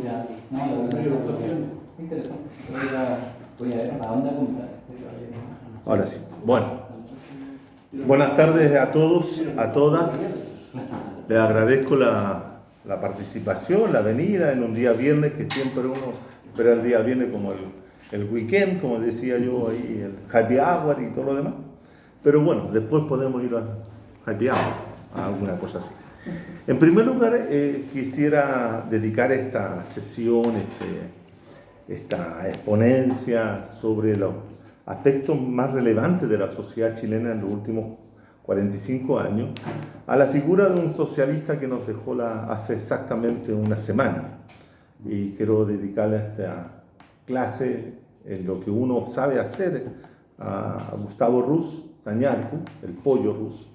Ya, no, la verdad que es interesante. Voy a ver a dónde apuntar. Ahora sí. Bueno, buenas tardes a todos, a todas. Les agradezco la participación, la venida en un día viernes, que siempre uno espera el día viernes como el weekend, como decía yo ahí, el happy hour y todo lo demás. Pero bueno, después podemos ir a happy hour, a alguna cosa así. En primer lugar, quisiera dedicar esta sesión, esta exponencia sobre los aspectos más relevantes de la sociedad chilena en los últimos 45 años, a la figura de un socialista que nos dejó hace exactamente una semana. Y quiero dedicarle esta clase en lo que uno sabe hacer a Gustavo Rus Zañartu, el pollo Rus,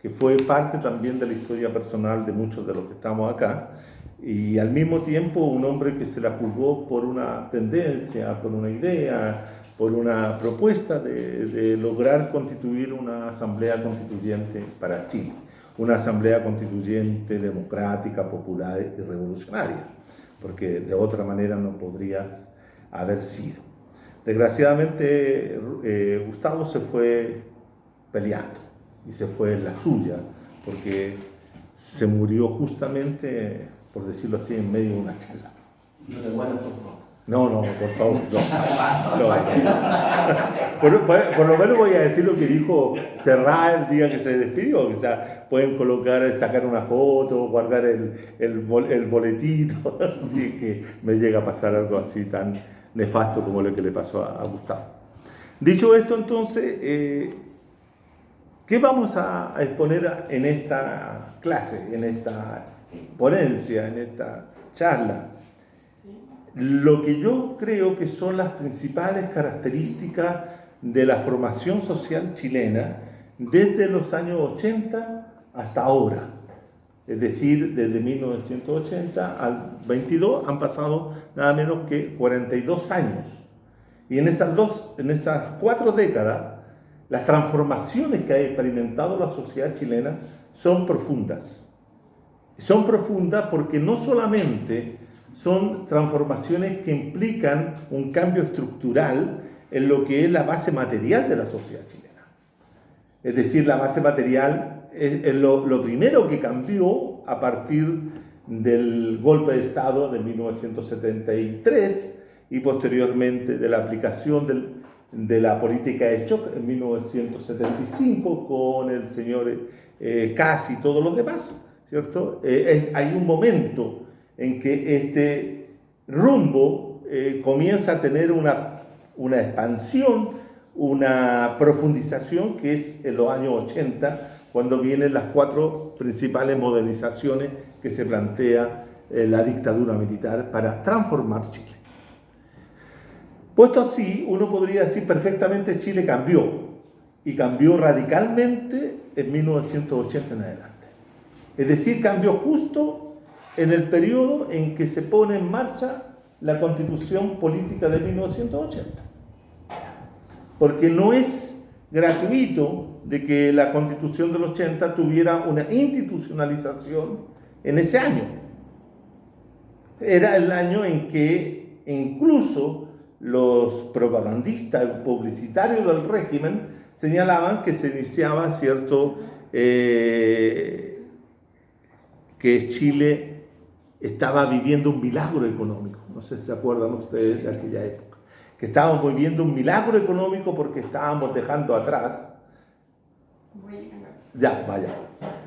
que fue parte también de la historia personal de muchos de los que estamos acá, y al mismo tiempo un hombre que se la jugó por una tendencia, por una idea, por una propuesta de lograr constituir una asamblea constituyente para Chile, una asamblea constituyente democrática, popular y revolucionaria, porque de otra manera no podría haber sido. Desgraciadamente, Gustavo se fue peleando y se fue en la suya, porque se murió justamente, por decirlo así, en medio de una charla. No te mueras, por favor. No, por favor, no. Por lo menos voy a decir lo que dijo Serrat el día que se despidió. O sea, pueden sacar una foto, guardar el boletito, así que me llega a pasar algo así tan nefasto como lo que le pasó a Gustavo. Dicho esto, entonces, ¿qué vamos a exponer en esta clase, en esta ponencia, en esta charla? Lo que yo creo que son las principales características de la formación social chilena desde los años 80 hasta ahora. Es decir, desde 1980 al 22 han pasado nada menos que 42 años. Y en esas 4 décadas, las transformaciones que ha experimentado la sociedad chilena son profundas. Son profundas porque no solamente son transformaciones que implican un cambio estructural en lo que es la base material de la sociedad chilena. Es decir, la base material es lo primero que cambió a partir del golpe de Estado de 1973 y posteriormente de la aplicación de la política de shock en 1975 con el señor Kast y todos los demás, ¿cierto? Hay un momento en que este rumbo comienza a tener una expansión, una profundización, que es en los años 80, cuando vienen las 4 principales modernizaciones que se plantea la dictadura militar para transformar Chile. Puesto así, uno podría decir perfectamente Chile cambió, y cambió radicalmente en 1980 en adelante. Es decir, cambió justo en el periodo en que se pone en marcha la Constitución Política de 1980. Porque no es gratuito de que la Constitución del 80 tuviera una institucionalización en ese año. Era el año en que incluso los propagandistas publicitarios del régimen señalaban que se iniciaba, ¿cierto?, que Chile estaba viviendo un milagro económico. No sé si se acuerdan ustedes de aquella época. Que estábamos viviendo un milagro económico porque estábamos dejando atrás... Ya, vaya.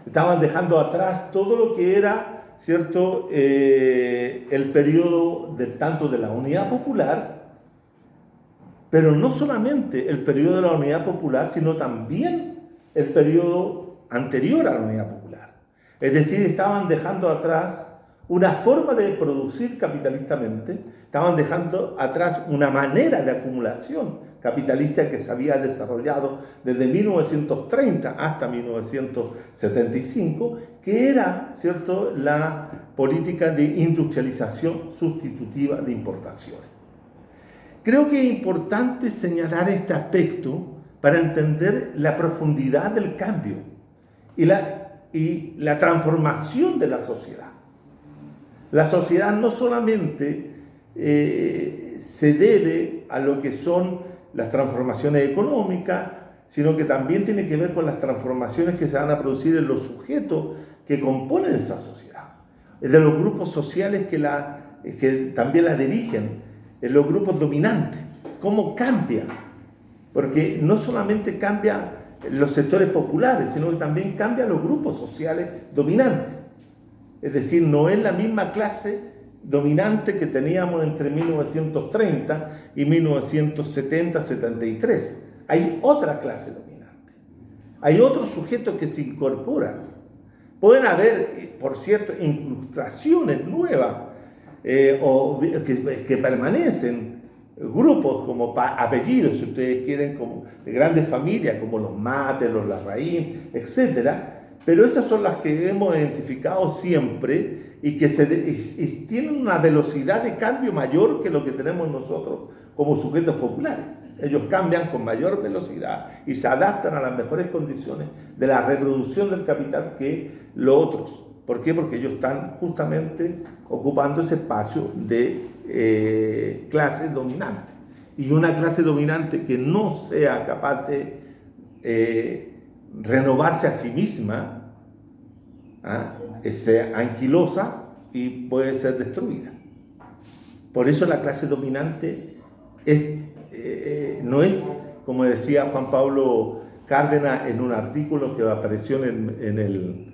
Estaban dejando atrás todo lo que era, ¿cierto?, el periodo tanto de la Unidad Popular, pero no solamente el periodo de la Unidad Popular, sino también el periodo anterior a la Unidad Popular. Es decir, estaban dejando atrás una forma de producir capitalistamente, estaban dejando atrás una manera de acumulación capitalista que se había desarrollado desde 1930 hasta 1975, que era, ¿cierto?, la política de industrialización sustitutiva de importaciones. Creo que es importante señalar este aspecto para entender la profundidad del cambio y la transformación de la sociedad. La sociedad no solamente se debe a lo que son las transformaciones económicas, sino que también tiene que ver con las transformaciones que se van a producir en los sujetos que componen esa sociedad, de los grupos sociales que también la dirigen, en los grupos dominantes. ¿Cómo cambia? Porque no solamente cambia los sectores populares, sino que también cambia los grupos sociales dominantes. Es decir, no es la misma clase dominante que teníamos entre 1930 y 1970-73. Hay otra clase dominante. Hay otros sujetos que se incorporan. Pueden haber, por cierto, incrustaciones nuevas o que permanecen. Grupos como apellidos, si ustedes quieren, como de grandes familias, como los Mates, los Larraín, etc. Pero esas son las que hemos identificado siempre y que tienen una velocidad de cambio mayor que lo que tenemos nosotros como sujetos populares. Ellos cambian con mayor velocidad y se adaptan a las mejores condiciones de la reproducción del capital que los otros. ¿Por qué? Porque ellos están justamente ocupando ese espacio de clase dominante. Y una clase dominante que no sea capaz de renovarse a sí misma, es anquilosa y puede ser destruida. Por eso la clase dominante no es, como decía Juan Pablo Cárdenas en un artículo que apareció en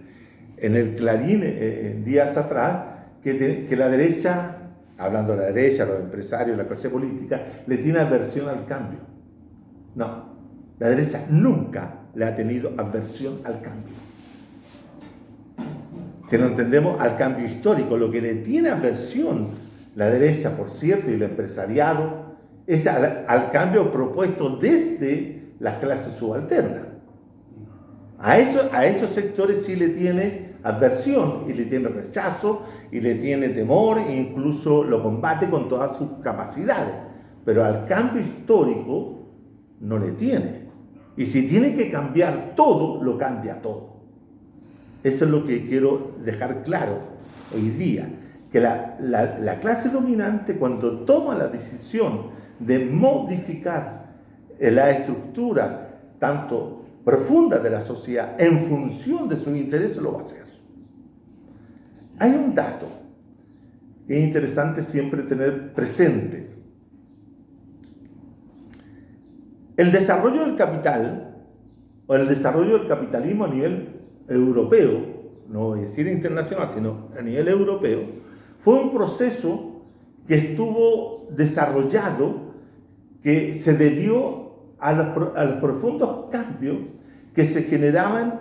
el Clarín días atrás, que la derecha, hablando de la derecha, los empresarios, la clase política, le tiene aversión al cambio. No, la derecha nunca le ha tenido aversión al cambio. Si lo entendemos, al cambio histórico, lo que le tiene aversión la derecha, por cierto, y el empresariado, es al cambio propuesto desde las clases subalternas. A esos sectores sí le tiene aversión y le tiene rechazo y le tiene temor e incluso lo combate con todas sus capacidades. Pero al cambio histórico no le tiene. Y si tiene que cambiar todo, lo cambia todo. Eso es lo que quiero dejar claro hoy día. Que la clase dominante, cuando toma la decisión de modificar la estructura tanto profunda de la sociedad en función de sus intereses, lo va a hacer. Hay un dato que es interesante siempre tener presente. El desarrollo del capital o el desarrollo del capitalismo a nivel europeo, no voy a decir internacional, sino a nivel europeo, fue un proceso que estuvo desarrollado, que se debió a los profundos cambios que se generaban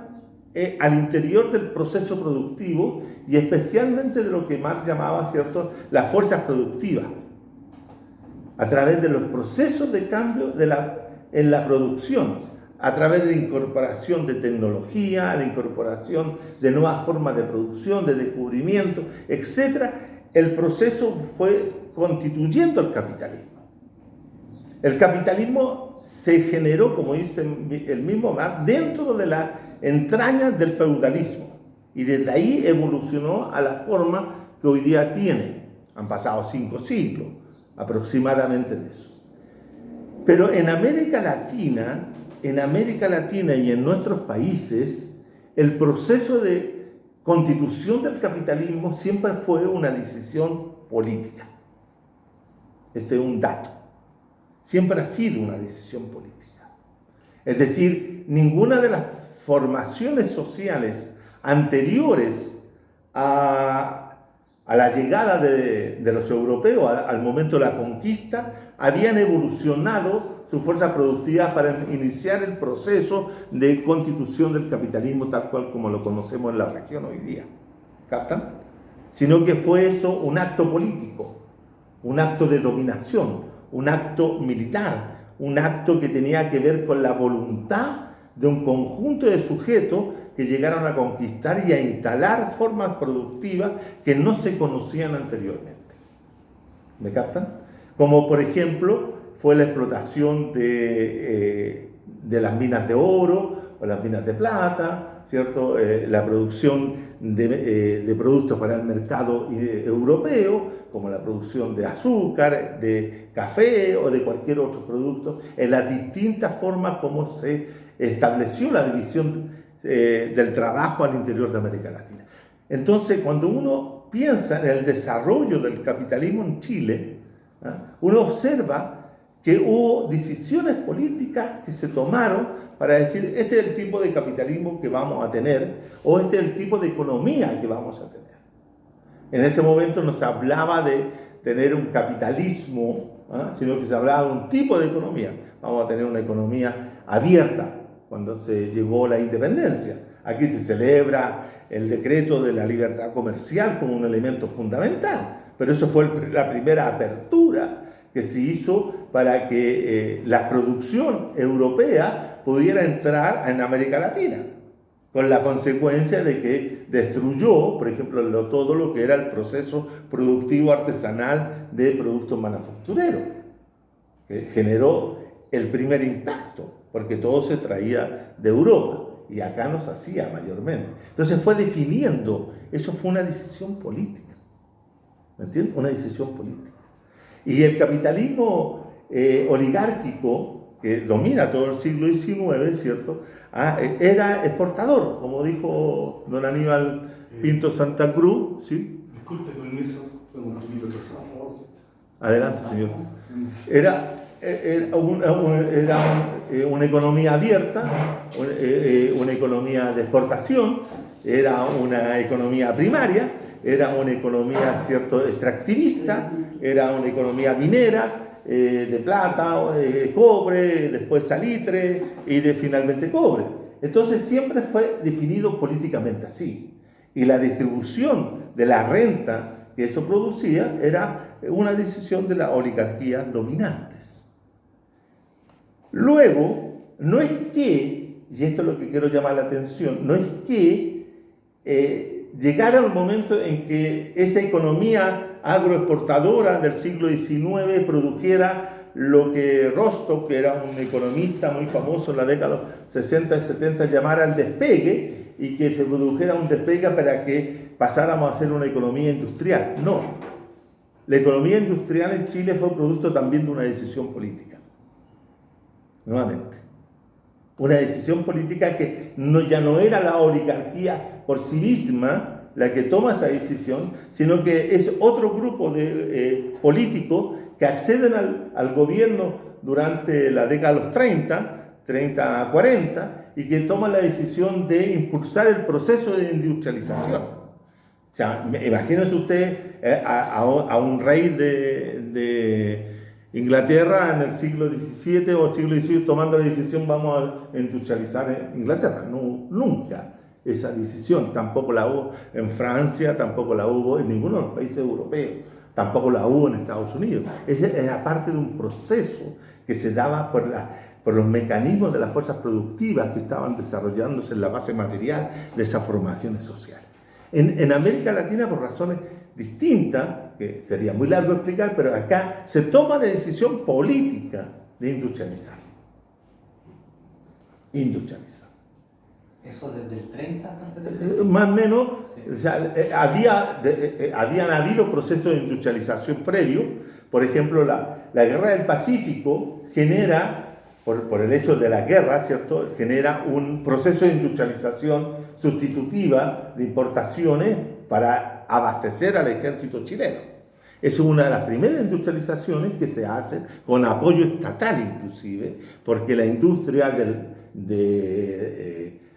al interior del proceso productivo y especialmente de lo que Marx llamaba, ¿cierto?, las fuerzas productivas, a través de los procesos de cambio en la producción, a través de la incorporación de tecnología, la incorporación de nuevas formas de producción, de descubrimiento, etc. El proceso fue constituyendo el capitalismo. El capitalismo se generó, como dice el mismo Marx, dentro de las entrañas del feudalismo y desde ahí evolucionó a la forma que hoy día tiene. Han pasado 5 siglos aproximadamente de eso. Pero en América Latina y en nuestros países, el proceso de constitución del capitalismo siempre fue una decisión política. Este es un dato. Siempre ha sido una decisión política. Es decir, ninguna de las formaciones sociales anteriores a la llegada de los europeos, al momento de la conquista, habían evolucionado su fuerza productiva para iniciar el proceso de constitución del capitalismo tal cual como lo conocemos en la región hoy día. ¿Captan? Sino que fue eso un acto político, un acto de dominación, un acto militar, un acto que tenía que ver con la voluntad de un conjunto de sujetos que llegaron a conquistar y a instalar formas productivas que no se conocían anteriormente. ¿Me captan? Como por ejemplo fue la explotación de las minas de oro, o las minas de plata, ¿cierto? La producción de productos para el mercado europeo, como la producción de azúcar, de café o de cualquier otro producto, en las distintas formas como se estableció la división del trabajo al interior de América Latina. Entonces, cuando uno piensa en el desarrollo del capitalismo en Chile, uno observa que hubo decisiones políticas que se tomaron para decir, este es el tipo de capitalismo que vamos a tener, o este es el tipo de economía que vamos a tener. En ese momento no se hablaba de tener un capitalismo, sino que se hablaba de un tipo de economía. Vamos a tener una economía abierta cuando se llegó la independencia. Aquí se celebra el decreto de la libertad comercial como un elemento fundamental, pero eso fue la primera apertura que se hizo para que la producción europea pudiera entrar en América Latina, con la consecuencia de que destruyó, por ejemplo, todo lo que era el proceso productivo artesanal de productos manufactureros, que generó el primer impacto, porque todo se traía de Europa y acá no se hacía mayormente. Entonces fue definiendo, eso fue una decisión política, ¿me entiendes? Una decisión política. Y el capitalismo oligárquico, que domina todo el siglo XIX, ¿cierto? Era exportador, como dijo don Aníbal Pinto Santa Cruz, ¿sí? Disculpe, permiso, un poquito pesado. Adelante, señor. Era una economía abierta, una economía de exportación, era una economía primaria, era una economía, ¿cierto?, extractivista, era una economía minera, de plata, cobre, después salitre y finalmente cobre. Entonces siempre fue definido políticamente así. Y la distribución de la renta que eso producía era una decisión de las oligarquías dominantes. Luego, no es que, y esto es lo que quiero llamar la atención, no es que llegara el momento en que esa economía agroexportadora del siglo XIX produjera lo que Rostock, que era un economista muy famoso en la década de los 60 y 70, llamara el despegue, y que se produjera un despegue para que pasáramos a ser una economía industrial. No. La economía industrial en Chile fue producto también de una decisión política. Nuevamente. Una decisión política que ya no era la oligarquía por sí misma la que toma esa decisión, sino que es otro grupo de políticos que acceden al gobierno durante la década de los 30 a 40, y que toman la decisión de impulsar el proceso de industrialización. O sea, imagínense usted a un rey de Inglaterra en el siglo XVII o el siglo XVIII tomando la decisión, vamos a industrializar en Inglaterra. No, nunca esa decisión, tampoco la hubo en Francia, tampoco la hubo en ninguno de los países europeos, tampoco la hubo en Estados Unidos. Esa era parte de un proceso que se daba por los mecanismos de las fuerzas productivas que estaban desarrollándose en la base material de esas formaciones sociales. En América Latina, por razones distintas, que sería muy largo explicar, pero acá se toma la decisión política de industrializar. ¿Eso desde el 30 hasta el 75? Más o menos, Sí. o sea, habían habido procesos de industrialización previos. Por ejemplo, la Guerra del Pacífico genera, por el hecho de la guerra, ¿cierto?, genera un proceso de industrialización sustitutiva de importaciones para abastecer al ejército chileno. Es una de las primeras industrializaciones que se hace con apoyo estatal inclusive, porque la industria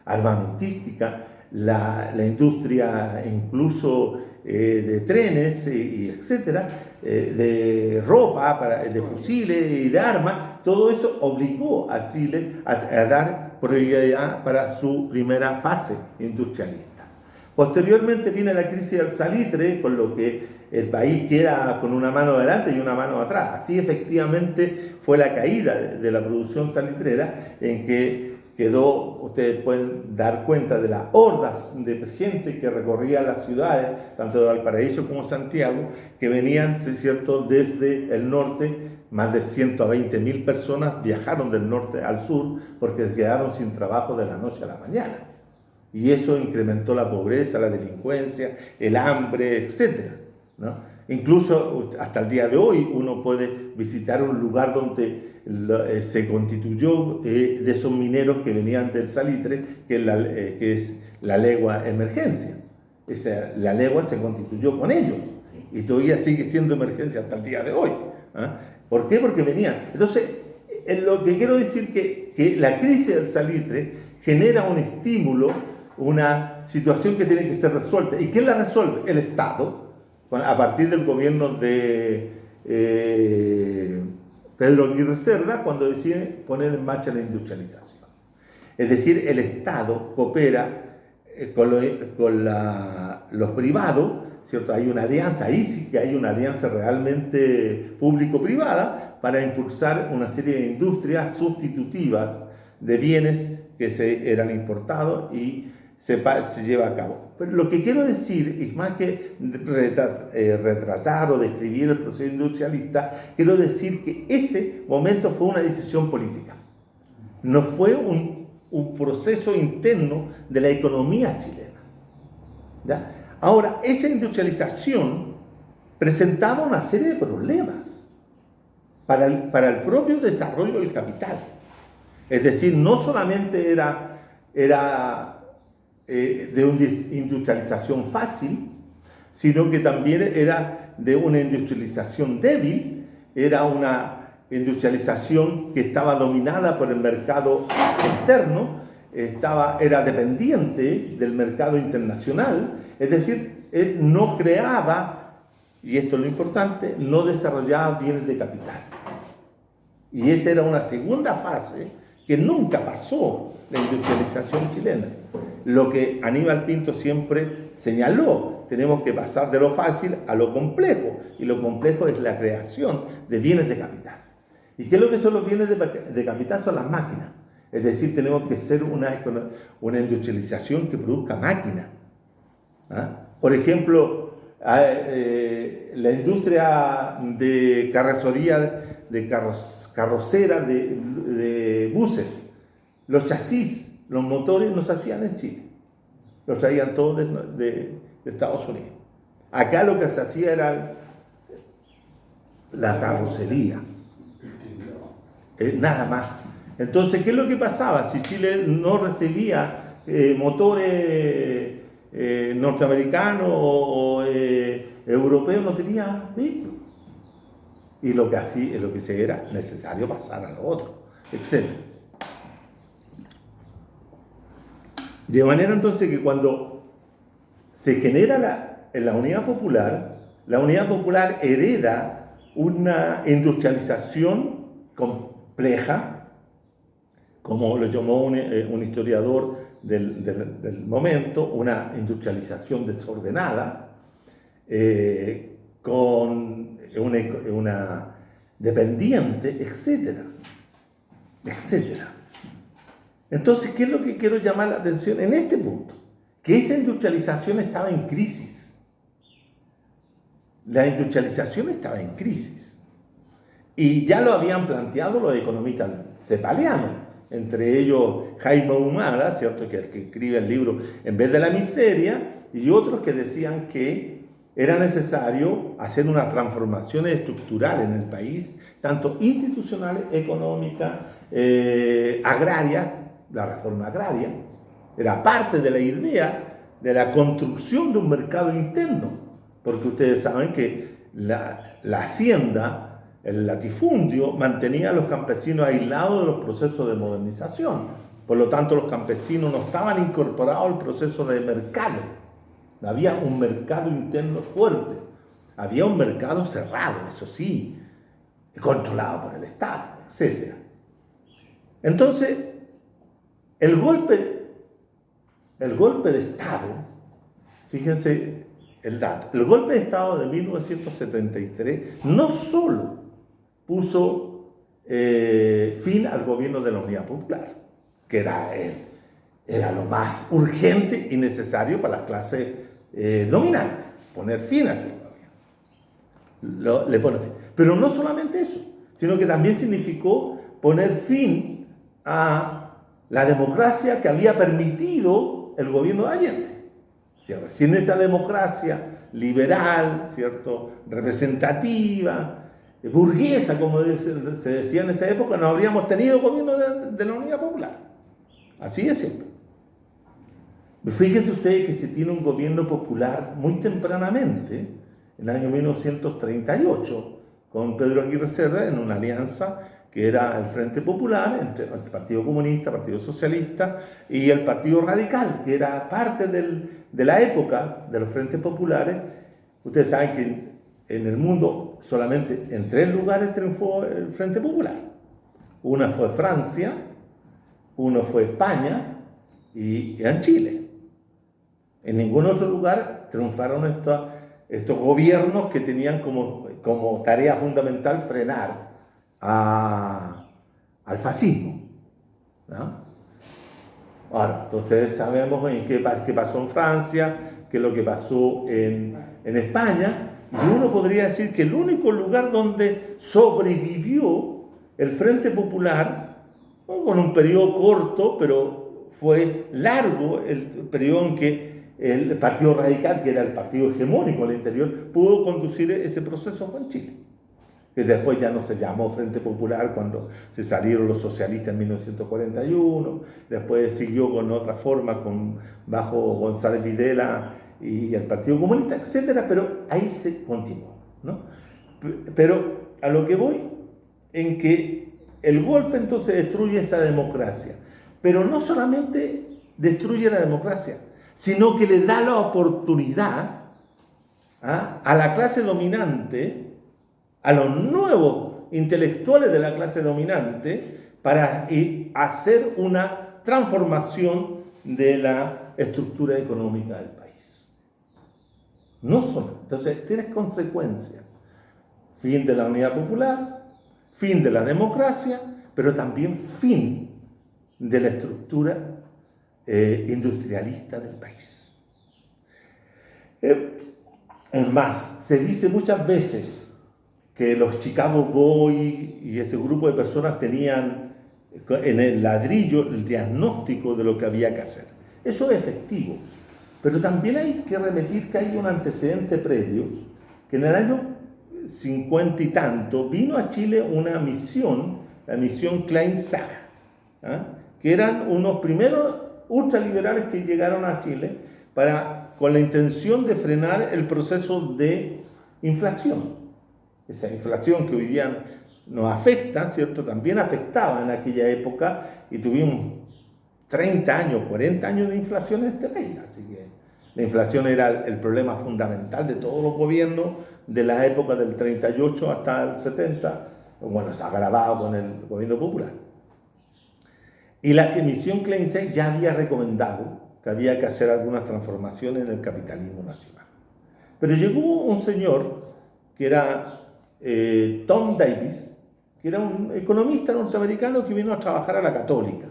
armamentística, la industria incluso de trenes y etcétera, de ropa, de fusiles y de armas, todo eso obligó a Chile a dar prioridad para su primera fase industrialista. Posteriormente viene la crisis del salitre, con lo que el país queda con una mano adelante y una mano atrás. Así efectivamente fue la caída de la producción salitrera, en que ustedes pueden dar cuenta de las hordas de gente que recorría las ciudades, tanto de Valparaíso como Santiago, que venían, ¿cierto?, desde el norte. Más de 120.000 personas viajaron del norte al sur porque quedaron sin trabajo de la noche a la mañana. Y eso incrementó la pobreza, la delincuencia, el hambre, etc., ¿no? Incluso hasta el día de hoy uno puede visitar un lugar donde se constituyó de esos mineros que venían del salitre, que es la legua emergencia. La legua se constituyó con ellos y todavía sigue siendo emergencia hasta el día de hoy. ¿Por qué? Porque venían. Entonces, lo que quiero decir que la crisis del salitre genera un estímulo, una situación que tiene que ser resuelta. ¿Y quién la resuelve? El Estado, a partir del gobierno de Pedro Aguirre Cerda, cuando decide poner en marcha la industrialización. Es decir, el Estado coopera con los privados, ¿cierto? Hay una alianza, ahí sí que hay una alianza realmente público-privada para impulsar una serie de industrias sustitutivas de bienes que eran importados y se lleva a cabo. Pero lo que quiero decir, y más que retratar o describir el proceso industrialista, quiero decir que ese momento fue una decisión política. No fue un proceso interno de la economía chilena. ¿Ya? Ahora, esa industrialización presentaba una serie de problemas para el propio desarrollo del capital. Es decir, no solamente era de una industrialización fácil, sino que también era de una industrialización débil, era una industrialización que estaba dominada por el mercado externo, era dependiente del mercado internacional, es decir, él no creaba, y esto es lo importante, no desarrollaba bienes de capital. Y esa era una segunda fase que nunca pasó la industrialización chilena. Lo que Aníbal Pinto siempre señaló, tenemos que pasar de lo fácil a lo complejo, y lo complejo es la creación de bienes de capital. ¿Y qué es lo que son los bienes de capital? Son las máquinas. Es decir, tenemos que hacer una industrialización que produzca máquinas. Por ejemplo, la industria de carrocería, carrocera de buses, los chasis, los motores no se hacían en Chile, los traían todos de Estados Unidos. Acá lo que se hacía era la carrocería, nada más. Entonces, ¿qué es lo que pasaba? Si Chile no recibía motores norteamericanos o europeos, no tenía vehículos. Y lo que se era necesario pasar a lo otro, etc. De manera entonces que cuando se genera la Unidad Popular hereda una industrialización compleja, como lo llamó un historiador del momento, una industrialización desordenada, con una dependiente, etcétera, etcétera. Entonces, ¿qué es lo que quiero llamar la atención en este punto? Que esa industrialización estaba en crisis. La industrialización estaba en crisis. Y ya lo habían planteado los economistas cepalianos, entre ellos Jaime Ahumada, ¿cierto?, que es el que escribe el libro En vez de la miseria, y otros que decían que era necesario hacer unas transformaciones estructurales en el país, tanto institucionales, económicas, agrarias. La reforma agraria era parte de la idea de la construcción de un mercado interno, porque ustedes saben que la hacienda, el latifundio, mantenía a los campesinos aislados de los procesos de modernización. Por lo tanto, los campesinos no estaban incorporados al proceso de mercado. No había un mercado interno fuerte. Había un mercado cerrado, eso sí, controlado por el Estado, etc. Entonces, el golpe de Estado, fíjense el dato, el golpe de Estado de 1973 no solo puso fin al gobierno de la Unidad Popular, que era lo más urgente y necesario para las clases dominantes, poner fin a ese gobierno. Le pone fin. Pero no solamente eso, sino que también significó poner fin a la democracia que había permitido el gobierno de Allende. ¿Cierto? Sin esa democracia liberal, ¿cierto?, representativa, burguesa, como se decía en esa época, no habríamos tenido gobierno de la Unidad Popular. Así es siempre. Fíjense ustedes que se tiene un gobierno popular muy tempranamente, en el año 1938, con Pedro Aguirre Cerda, en una alianza que era el Frente Popular, entre el Partido Comunista, el Partido Socialista y el Partido Radical, que era parte de la época de los Frentes Populares. Ustedes saben que en el mundo solamente en 3 lugares triunfó el Frente Popular. Una fue Francia, uno fue España y en Chile. En ningún otro lugar triunfaron estos gobiernos que tenían como tarea fundamental frenar al fascismo, ¿no? Ahora, ustedes sabemos qué pasó en Francia, qué es lo que pasó en España, y uno podría decir que el único lugar donde sobrevivió el Frente Popular, ¿no?, con un periodo corto, pero fue largo el periodo en que el Partido Radical, que era el partido hegemónico al interior, pudo conducir ese proceso con Chile. Que después ya no se llamó Frente Popular cuando se salieron los socialistas en 1941, después siguió con otra forma bajo González Videla y el Partido Comunista, etcétera, pero ahí se continuó, ¿no? Pero a lo que voy, en que el golpe entonces destruye esa democracia, pero no solamente destruye la democracia, sino que le da la oportunidad a la clase dominante, a los nuevos intelectuales de la clase dominante, para hacer una transformación de la estructura económica del país. No solo. Entonces, tienes consecuencias. Fin de la unidad popular, fin de la democracia, pero también fin de la estructura industrialista del país. Es más, se dice muchas veces que los Chicago Boys y este grupo de personas tenían en el ladrillo el diagnóstico de lo que había que hacer. Eso es efectivo, pero también hay que remitir que hay un antecedente previo, que en el año 50 y tanto vino a Chile una misión, la misión Klein-Zach, que eran unos primeros ultraliberales que llegaron a Chile con la intención de frenar el proceso de inflación. Esa inflación que hoy día nos afecta, ¿cierto?, también afectaba en aquella época, y tuvimos 30 años, 40 años de inflación en este país. Así que la inflación era el problema fundamental de todos los gobiernos de la época del 38 hasta el 70, bueno, se ha agravado con el gobierno popular. Y la Comisión Klein-Zach ya había recomendado que había que hacer algunas transformaciones en el capitalismo nacional. Pero llegó un señor que era Tom Davis, que era un economista norteamericano que vino a trabajar a la Católica.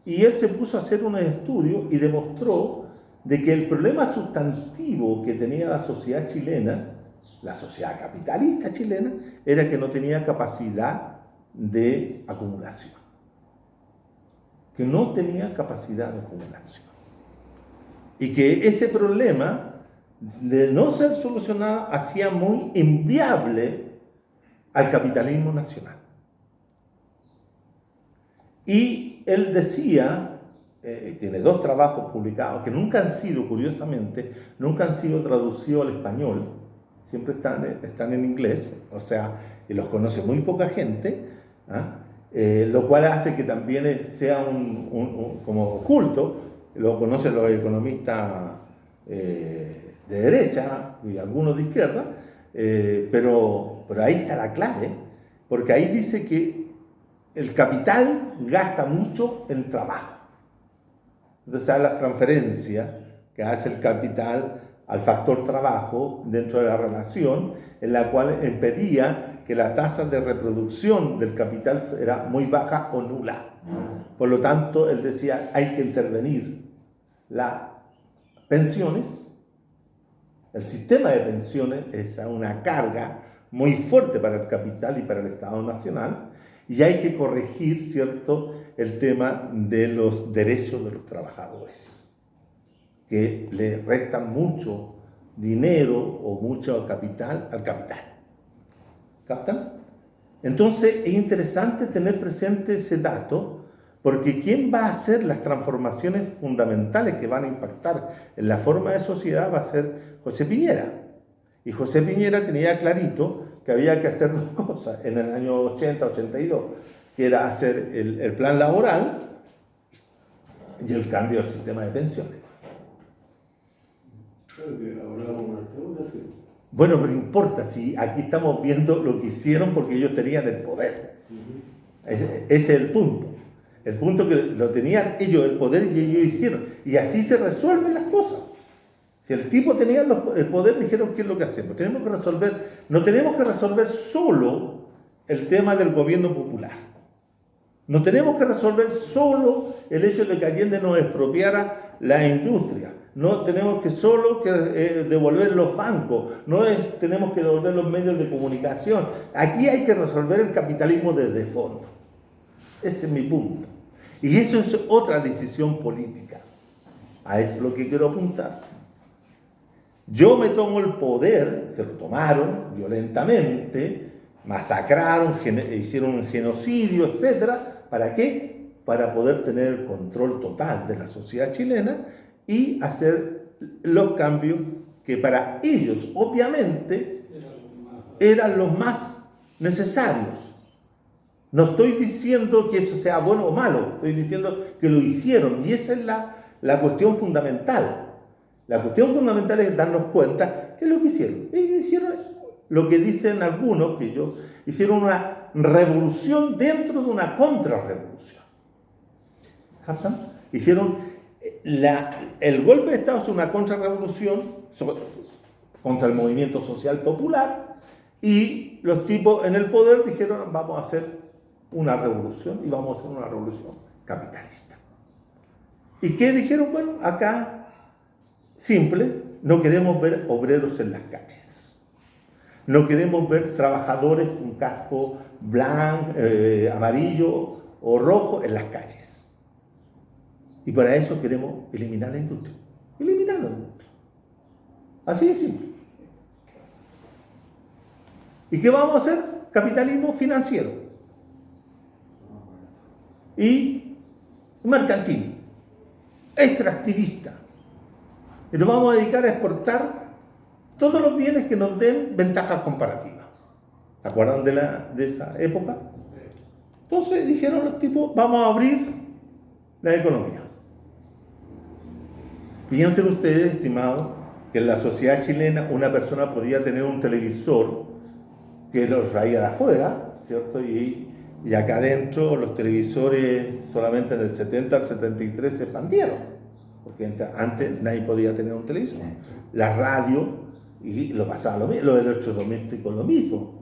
Y él se puso a hacer un estudio y demostró de que el problema sustantivo que tenía la sociedad chilena, la sociedad capitalista chilena, era que no tenía capacidad de acumulación. Que no tenía capacidad de acumulación. Y que ese problema, de no ser solucionado, hacía muy inviable al capitalismo nacional. Y él decía, tiene 2 trabajos publicados que nunca han sido, curiosamente, nunca han sido traducidos al español, siempre están en inglés, o sea, y los conoce muy poca gente, lo cual hace que también sea como oculto, lo conocen los economistas de derecha y algunos de izquierda, pero ahí está la clave, porque ahí dice que el capital gasta mucho en trabajo. Entonces, las transferencias que hace el capital al factor trabajo dentro de la relación, en la cual impedía que la tasa de reproducción del capital era muy baja o nula. Por lo tanto, él decía, hay que intervenir las pensiones. El sistema de pensiones es una carga muy fuerte para el capital y para el Estado Nacional, y hay que corregir, ¿cierto?, el tema de los derechos de los trabajadores, que le restan mucho dinero o mucho capital al capital. ¿Captan? Entonces es interesante tener presente ese dato, porque ¿quién va a hacer las transformaciones fundamentales que van a impactar en la forma de sociedad? Va a ser José Piñera. Y José Piñera tenía clarito que había que hacer dos cosas en el año 80-82, que era hacer el plan laboral y el cambio del sistema de pensiones. Claro que hablábamos de esta hora, sí. Bueno, pero importa, si aquí estamos viendo lo que hicieron porque ellos tenían el poder. Ese es el punto. El punto que lo tenían ellos, el poder, y ellos hicieron. Y así se resuelven las cosas. Si el tipo tenía el poder, dijeron, ¿qué es lo que hacemos? Tenemos que resolver, no tenemos que resolver solo el tema del gobierno popular. No tenemos que resolver solo el hecho de que Allende nos expropiara la industria. No tenemos que solo devolver los bancos. Tenemos que devolver los medios de comunicación. Aquí hay que resolver el capitalismo desde fondo. Ese es mi punto. Y eso es otra decisión política. A eso es lo que quiero apuntar. Yo me tomo el poder, se lo tomaron violentamente, masacraron, hicieron un genocidio, etc. ¿Para qué? Para poder tener el control total de la sociedad chilena y hacer los cambios que para ellos, obviamente, eran los más necesarios. No estoy diciendo que eso sea bueno o malo, estoy diciendo que lo hicieron, y esa es la cuestión fundamental. La cuestión fundamental es darnos cuenta que es lo que hicieron. Ellos hicieron lo que dicen algunos, que ellos hicieron una revolución dentro de una contrarrevolución. ¿Captan? Hicieron el golpe de Estado es una contrarrevolución contra el movimiento social popular, y los tipos en el poder dijeron, vamos a hacer una revolución, y vamos a hacer una revolución capitalista. ¿Y qué dijeron? Bueno, acá simple, no queremos ver obreros en las calles. No queremos ver trabajadores con casco blanco, amarillo o rojo en las calles. Y para eso queremos eliminar la industria. Eliminar la industria. Así de simple. ¿Y qué vamos a hacer? Capitalismo financiero. Y mercantil. Extractivista. Y nos vamos a dedicar a exportar todos los bienes que nos den ventajas comparativas. ¿Se acuerdan de esa época? Entonces dijeron los tipos, vamos a abrir la economía. Piensen ustedes, estimados, que en la sociedad chilena una persona podía tener un televisor que los traía de afuera, ¿cierto? Y acá adentro los televisores solamente en el 70 al 73 se expandieron. Porque antes nadie podía tener un televisor. La radio, y lo pasaba lo mismo, los electrodomésticos lo mismo.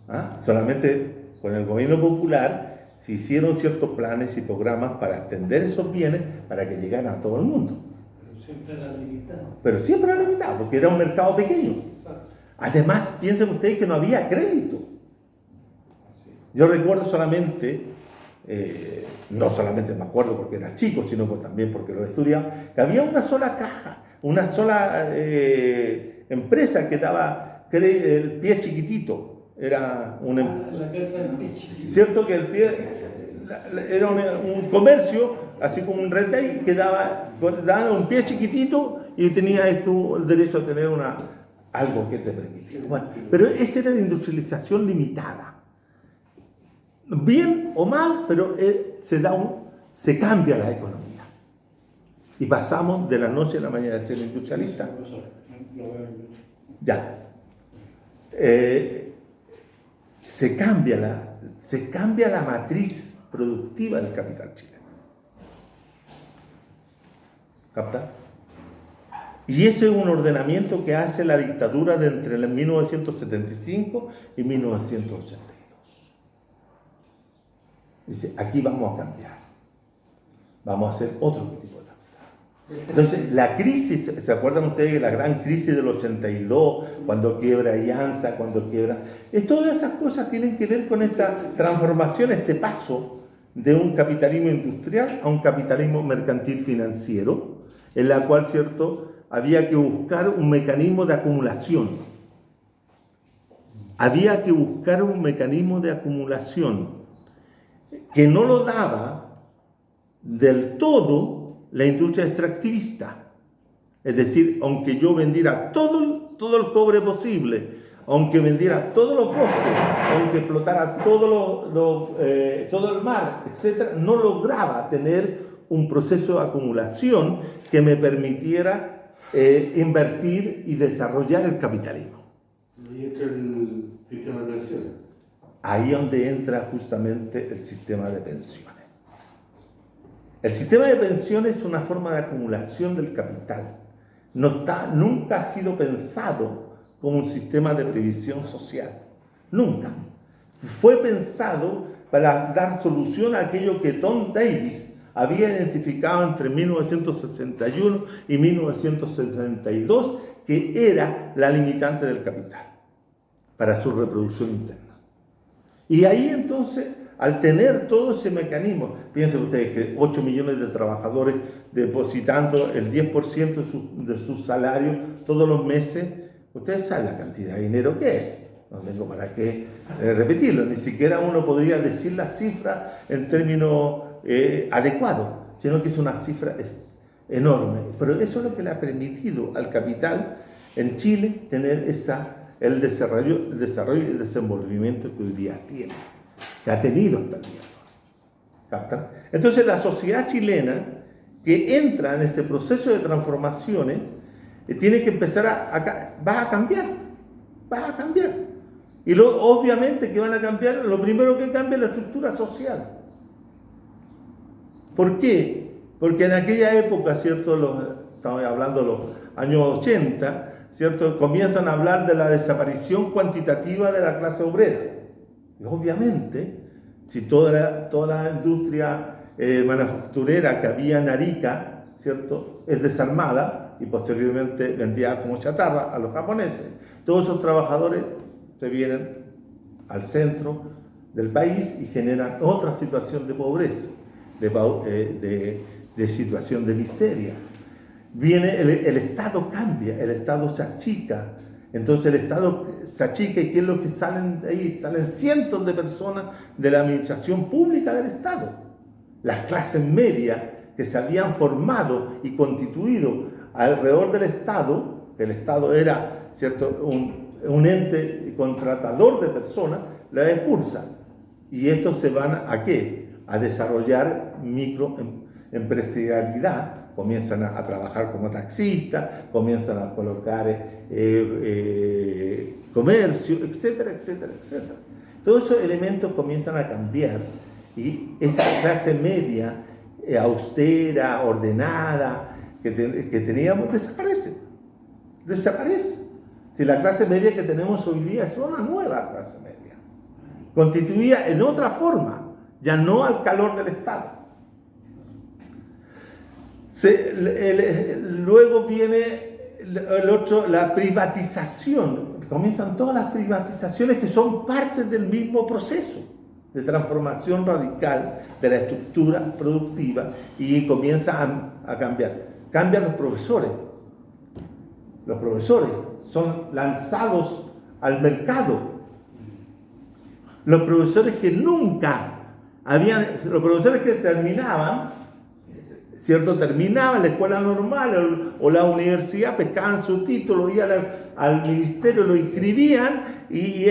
¿Ah? Solamente con el gobierno popular se hicieron ciertos planes y programas para extender esos bienes para que llegaran a todo el mundo. Pero siempre era limitado, porque era un mercado pequeño. Además, piensen ustedes que no había crédito. Yo recuerdo solamente... no solamente me acuerdo porque era chico, sino también porque lo estudiaba, que había una sola caja, una sola empresa que daba el pie chiquitito. Era la casa del pie chiquitito. Cierto que el pie era un comercio, así como un retail, que daba un pie chiquitito y tenías tú el derecho a tener algo que te permitía. Bueno, pero esa era la industrialización limitada. Bien o mal, pero se cambia la economía. Y pasamos de la noche a la mañana de ser industrialista. Ya. Se cambia la matriz productiva del capital chileno. ¿Capta? Y ese es un ordenamiento que hace la dictadura de entre el 1975 y 1982. Dice, aquí vamos a cambiar. Vamos a hacer otro tipo de capital. Entonces, la crisis, ¿se acuerdan ustedes de la gran crisis del 82, cuando quiebra Alianza, cuando quiebra? Todas esas cosas tienen que ver con esta transformación, este paso de un capitalismo industrial a un capitalismo mercantil financiero, en la cual, ¿cierto?, había que buscar un mecanismo de acumulación. Había que buscar un mecanismo de acumulación que no lo daba del todo la industria extractivista. Es decir, aunque yo vendiera todo el cobre posible, aunque vendiera todos los bosques, aunque explotara todo el mar, etc., no lograba tener un proceso de acumulación que me permitiera invertir y desarrollar el capitalismo. Ahí entra el sistema de pensiones. Ahí es donde entra justamente el sistema de pensiones. El sistema de pensiones es una forma de acumulación del capital. Nunca ha sido pensado como un sistema de previsión social. Nunca. Fue pensado para dar solución a aquello que Tom Davis había identificado entre 1961 y 1972, que era la limitante del capital para su reproducción interna. Y ahí entonces, al tener todo ese mecanismo, piensen ustedes que 8 millones de trabajadores depositando el 10% de su salario todos los meses, ustedes saben la cantidad de dinero que es. No tengo para qué repetirlo, ni siquiera uno podría decir la cifra en términos adecuados, sino que es una cifra enorme. Pero eso es lo que le ha permitido al capital en Chile tener el desarrollo y el desenvolvimiento que hoy día tiene, que ha tenido hasta el día de hoy. ¿Captan? Entonces la sociedad chilena que entra en ese proceso de transformaciones tiene que empezar va a cambiar. Y obviamente que van a cambiar, lo primero que cambia es la estructura social. ¿Por qué? Porque en aquella época, ¿cierto? Estamos hablando de los años 80, ¿cierto? Comienzan a hablar de la desaparición cuantitativa de la clase obrera. Y obviamente, si toda la industria manufacturera que había en Arica, ¿cierto?, es desarmada y posteriormente vendida como chatarra a los japoneses, todos esos trabajadores se vienen al centro del país y generan otra situación de pobreza, de situación de miseria. El Estado cambia, el Estado se achica. Entonces el Estado se achica y ¿qué es lo que salen de ahí? Salen cientos de personas de la administración pública del Estado. Las clases medias que se habían formado y constituido alrededor del Estado, que el Estado era, ¿cierto?, un ente contratador de personas, la expulsan. Y estos se van ¿a qué? A desarrollar microempresarialidad, comienzan a trabajar como taxistas, comienzan a colocar comercio, etcétera, etcétera, etcétera. Todos esos elementos comienzan a cambiar y esa clase media, austera, ordenada, que teníamos, desaparece. Si la clase media que tenemos hoy día es una nueva clase media, constituida en otra forma, ya no al calor del Estado. Luego viene la privatización. Comienzan todas las privatizaciones que son parte del mismo proceso de transformación radical de la estructura productiva y comienza a cambiar. Cambian los profesores. Los profesores son lanzados al mercado. Los profesores que los profesores que terminaban, ¿cierto? Terminaban la escuela normal o la universidad, pescaban su título, iban al ministerio, lo inscribían y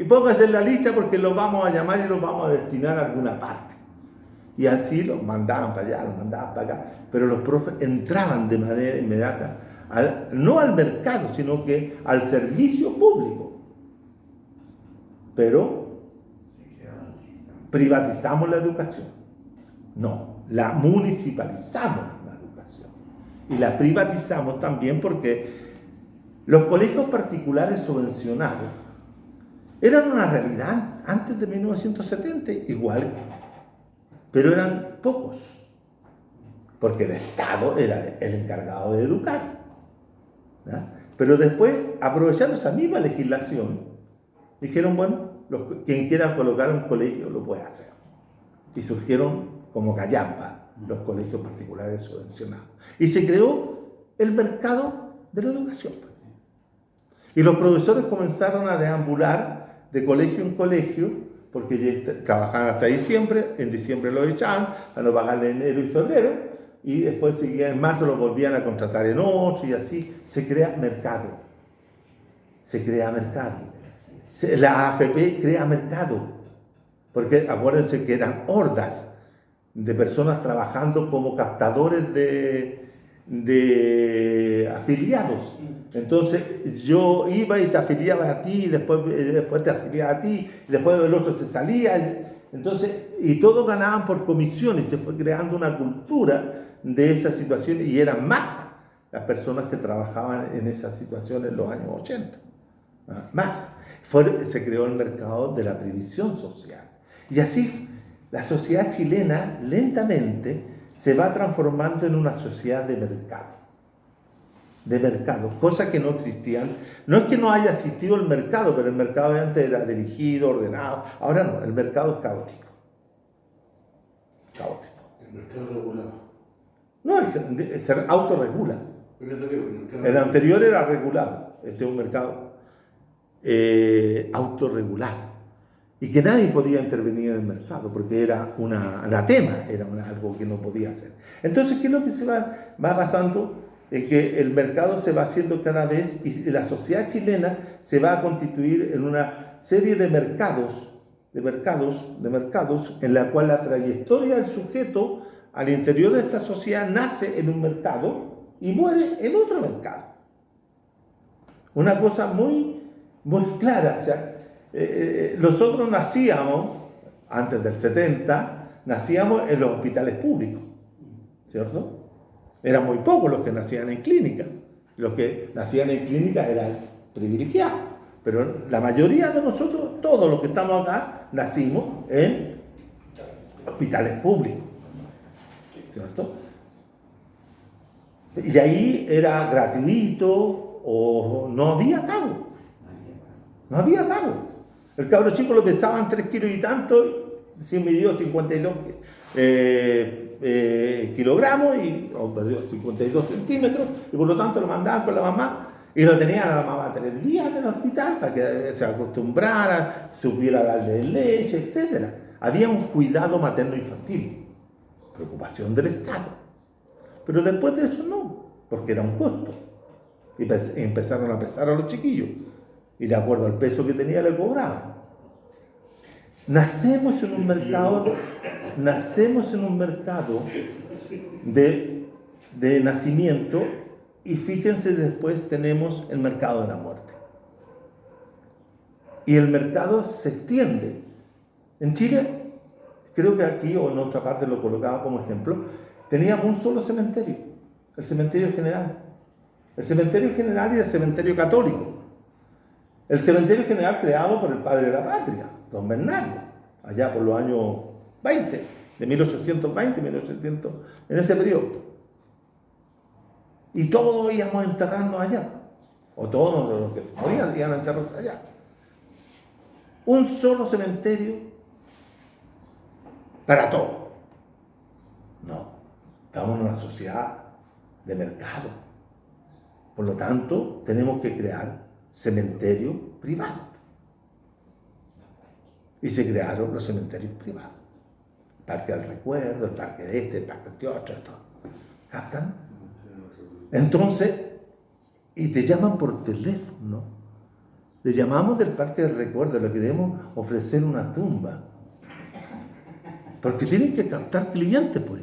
póngase en la lista porque los vamos a llamar y los vamos a destinar a alguna parte. Y así los mandaban para allá, los mandaban para acá. Pero los profes entraban de manera inmediata, no al mercado, sino que al servicio público. Pero privatizamos la educación. No, la municipalizamos la educación. y la privatizamos también porque los colegios particulares subvencionados eran una realidad antes de 1970, igual, pero eran pocos, porque el Estado era el encargado de educar, ¿ya? Pero después, aprovechando esa misma legislación, dijeron, bueno, quien quiera colocar un colegio lo puede hacer. Y surgieron como callampa los colegios particulares subvencionados. Y se creó el mercado de la educación. Y los profesores comenzaron a deambular de colegio en colegio, porque ya trabajaban hasta diciembre, en diciembre los echaban, a no pagarle enero y febrero, y después seguían en marzo, los volvían a contratar en otro, y así se crea mercado. Se crea mercado. La AFP crea mercado, porque acuérdense que eran hordas de personas trabajando como captadores de afiliados. Entonces yo iba y te afiliaba a ti, y después te afiliaba a ti, y después el otro se salía. Entonces, y todos ganaban por comisión, y se fue creando una cultura de esa situación, y eran más las personas que trabajaban en esa situación en los años 80. Más. Se creó el mercado de la previsión social. Y así la sociedad chilena lentamente se va transformando en una sociedad de mercado. De mercado, cosas que no existían. No es que no haya existido el mercado, pero el mercado de antes era dirigido, ordenado. Ahora no, el mercado es caótico. Caótico. El mercado regulado. No, se autorregula. El anterior era regulado. Este es un mercado autorregulado. Y que nadie podía intervenir en el mercado, porque era un anatema, era algo que no podía hacer. Entonces, ¿qué es lo que se va pasando? En que el mercado se va haciendo cada vez, y la sociedad chilena se va a constituir en una serie de mercados, en la cual la trayectoria del sujeto al interior de esta sociedad nace en un mercado y muere en otro mercado. Una cosa muy, muy clara. O sea, nosotros nacíamos, antes del 70, nacíamos en los hospitales públicos, ¿cierto? Eran muy pocos los que nacían en clínica. Los que nacían en clínica eran privilegiados. Pero la mayoría de nosotros, todos los que estamos acá, nacimos en hospitales públicos, ¿cierto? Y ahí era gratuito o no había pago. No había pago. El cabro chico lo pesaban 3 kilos y tanto, se midió 52 kilogramos, o perdió 52 centímetros, y por lo tanto lo mandaban con la mamá, y lo tenían a la mamá 3 días en el hospital para que se acostumbrara, supiera darle leche, etc. Había un cuidado materno-infantil, preocupación del Estado. Pero después de eso no, porque era un costo. Y empezaron a pesar a los chiquillos, y de acuerdo al peso que tenía le cobraban. Nacemos en un mercado de nacimiento, y fíjense, después tenemos el mercado de la muerte. Y el mercado se extiende. En Chile, creo que aquí o en otra parte lo colocaba como ejemplo, teníamos un solo cementerio, el cementerio general. El cementerio general y el cementerio católico. El cementerio general creado por el padre de la patria, don Bernardo, allá por los años 20, de 1820, 1800, en ese periodo. Y todos íbamos a enterrarnos allá, o todos los que se morían iban a enterrarse allá. Un solo cementerio para todo. No, estamos en una sociedad de mercado. Por lo tanto, tenemos que crear cementerios privados. Y se crearon los cementerios privados. El Parque del Recuerdo, el Parque de el Parque de otro, todo. ¿Captan? Entonces, y te llaman por teléfono. Le llamamos del Parque del Recuerdo, le queremos ofrecer una tumba. Porque tienen que captar clientes, pues.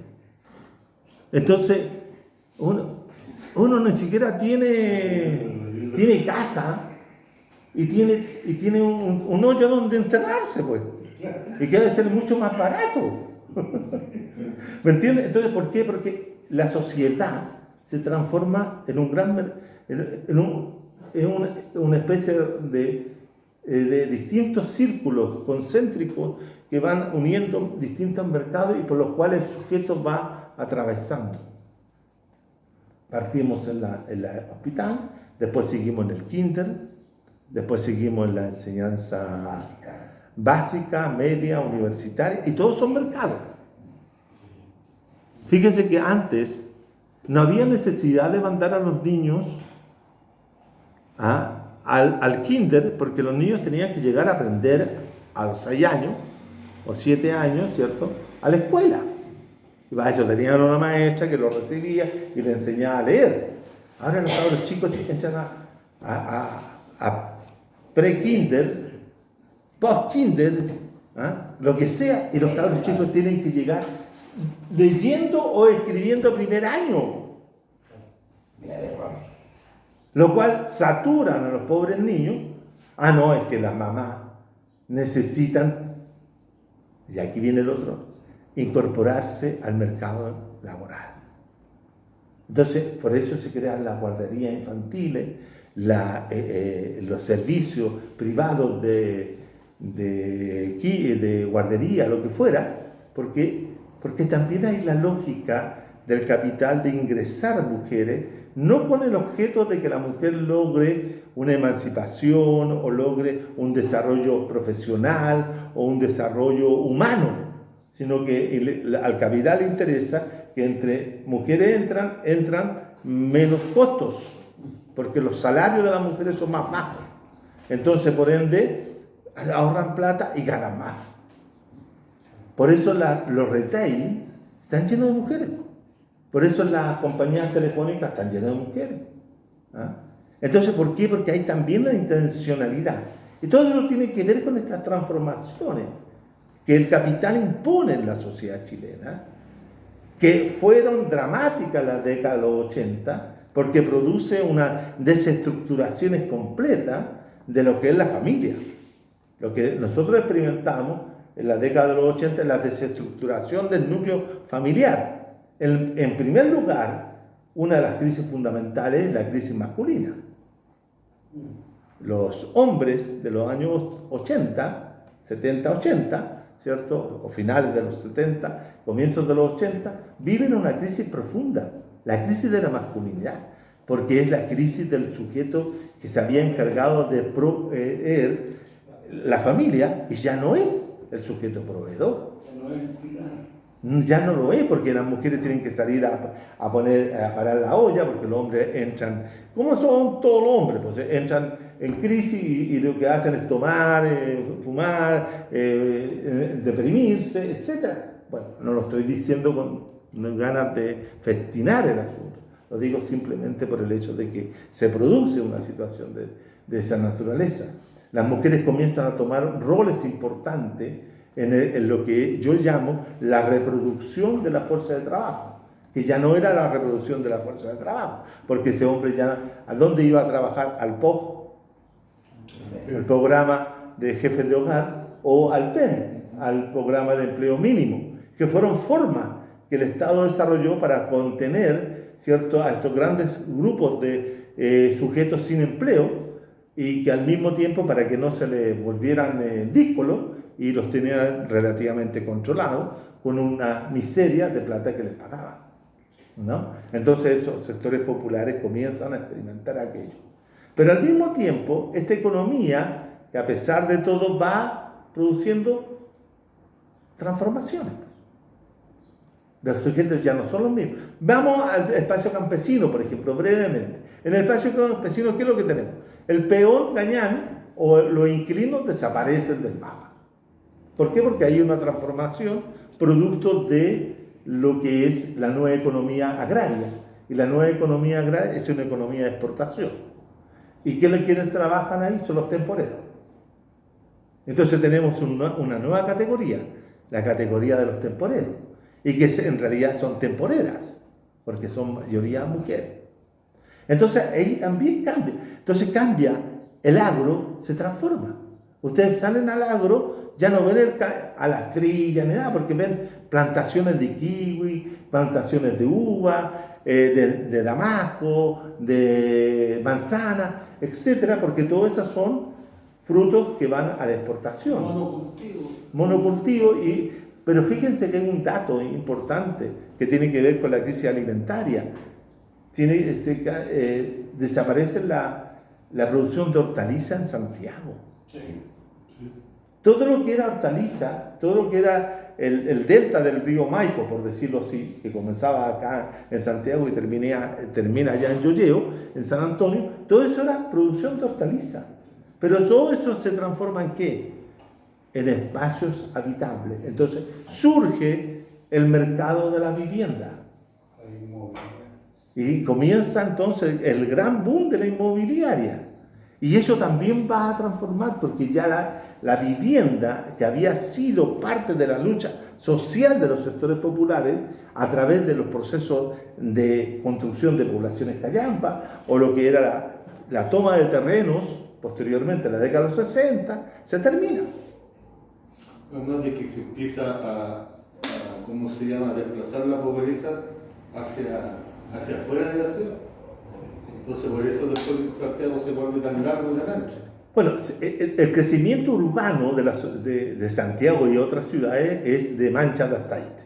Entonces, uno ni siquiera tiene casa y tiene un hoyo donde enterrarse, pues. Y que debe ser mucho más barato. ¿Me entiendes? Entonces, ¿por qué? Porque la sociedad se transforma en un una especie de distintos círculos concéntricos que van uniendo distintos mercados y por los cuales el sujeto va atravesando. Partimos en la hospital, después seguimos en el kinder, después seguimos en la enseñanza básica, media, universitaria, y todos son mercados. Fíjense que antes no había necesidad de mandar a los niños al kinder, porque los niños tenían que llegar a aprender a los 6 años o 7 años, ¿cierto?, a la escuela. Y para eso tenían una maestra que los recibía y les enseñaba a leer. Ahora los chicos entran a pre-kinder, post-kinder, lo que sea, y los cabros chicos tienen que llegar leyendo o escribiendo primer año. Lo cual saturan a los pobres niños. No, es que las mamás necesitan, y aquí viene el otro, incorporarse al mercado laboral. Entonces, por eso se crean las guarderías infantiles, los servicios privados de guardería, lo que fuera, porque también hay la lógica del capital de ingresar mujeres, no con el objeto de que la mujer logre una emancipación o logre un desarrollo profesional o un desarrollo humano, sino que al capital le interesa que entre mujeres entran menos costos, porque los salarios de las mujeres son más bajos. Entonces, por ende, ahorran plata y ganan más. Por eso los retail están llenos de mujeres. Por eso las compañías telefónicas están llenas de mujeres. Entonces, ¿por qué? Porque hay también una intencionalidad. Y todo eso tiene que ver con estas transformaciones que el capital impone en la sociedad chilena, que fueron dramáticas en la década de los 80, porque produce una desestructuración completa de lo que es la familia. Lo que nosotros experimentamos en la década de los 80 es la desestructuración del núcleo familiar. En primer lugar, una de las crisis fundamentales es la crisis masculina. Los hombres de los años 80, 70-80, ¿cierto?, o finales de los 70, comienzos de los 80, viven una crisis profunda, la crisis de la masculinidad, porque es la crisis del sujeto que se había encargado de proveer la familia y ya no es el sujeto proveedor. Ya no lo es, porque las mujeres tienen que salir a parar la olla, porque los hombres entran, como son todos los hombres, pues entran en crisis y lo que hacen es tomar, fumar, deprimirse, etc. Bueno, no lo estoy diciendo con ganas de festinar el asunto, lo digo simplemente por el hecho de que se produce una situación de esa naturaleza. Las mujeres comienzan a tomar roles importantes en lo que yo llamo la reproducción de la fuerza de trabajo, que ya no era la reproducción de la fuerza de trabajo, porque ese hombre ya, ¿a dónde iba a trabajar? Al POJ, el programa de jefes de hogar, o al PEM, al programa de empleo mínimo, que fueron formas que el Estado desarrolló para contener, ¿cierto?, a estos grandes grupos de sujetos sin empleo, y que al mismo tiempo, para que no se les volvieran díscolos, y los tenían relativamente controlados, con una miseria de plata que les pagaban, ¿no? Entonces esos sectores populares comienzan a experimentar aquello. Pero al mismo tiempo, esta economía, que a pesar de todo va produciendo transformaciones. Los sujetos ya no son los mismos. Vamos al espacio campesino, por ejemplo, brevemente. En el espacio campesino, ¿qué es lo que tenemos? El peón gañán o los inquilinos desaparecen del mapa. ¿Por qué? Porque hay una transformación producto de lo que es la nueva economía agraria. Y la nueva economía agraria es una economía de exportación. ¿Y quienes trabajan ahí? Son los temporeros. Entonces tenemos una nueva categoría, la categoría de los temporeros. Y que en realidad son temporeras, porque son mayoría mujeres. Entonces ahí también cambia. Entonces cambia, el agro se transforma. Ustedes salen al agro, ya no ven a las trillas ni nada, porque ven plantaciones de kiwi, plantaciones de uva, de damasco, de manzana, etcétera, porque todos esos son frutos que van a la exportación. Monocultivo. Pero fíjense que hay un dato importante que tiene que ver con la crisis alimentaria. Desaparece la producción de hortaliza en Santiago. Sí. Todo lo que era hortaliza, todo lo que era el delta del río Maipo, por decirlo así, que comenzaba acá en Santiago y termina allá en Llolleo, en San Antonio, todo eso era producción de hortaliza. Pero todo eso se transforma en ¿qué? En espacios habitables. Entonces surge el mercado de la vivienda. Y comienza entonces el gran boom de la inmobiliaria. Y eso también va a transformar, porque ya la vivienda, que había sido parte de la lucha social de los sectores populares, a través de los procesos de construcción de poblaciones callampa, o lo que era la toma de terrenos, posteriormente en la década de los 60, se termina. Además de que se empieza a ¿cómo se llama?, desplazar la pobreza hacia afuera de la ciudad. Entonces por eso después Santiago se vuelve tan largo y tan ancho. Bueno, el crecimiento urbano de Santiago y otras ciudades es de mancha de aceite,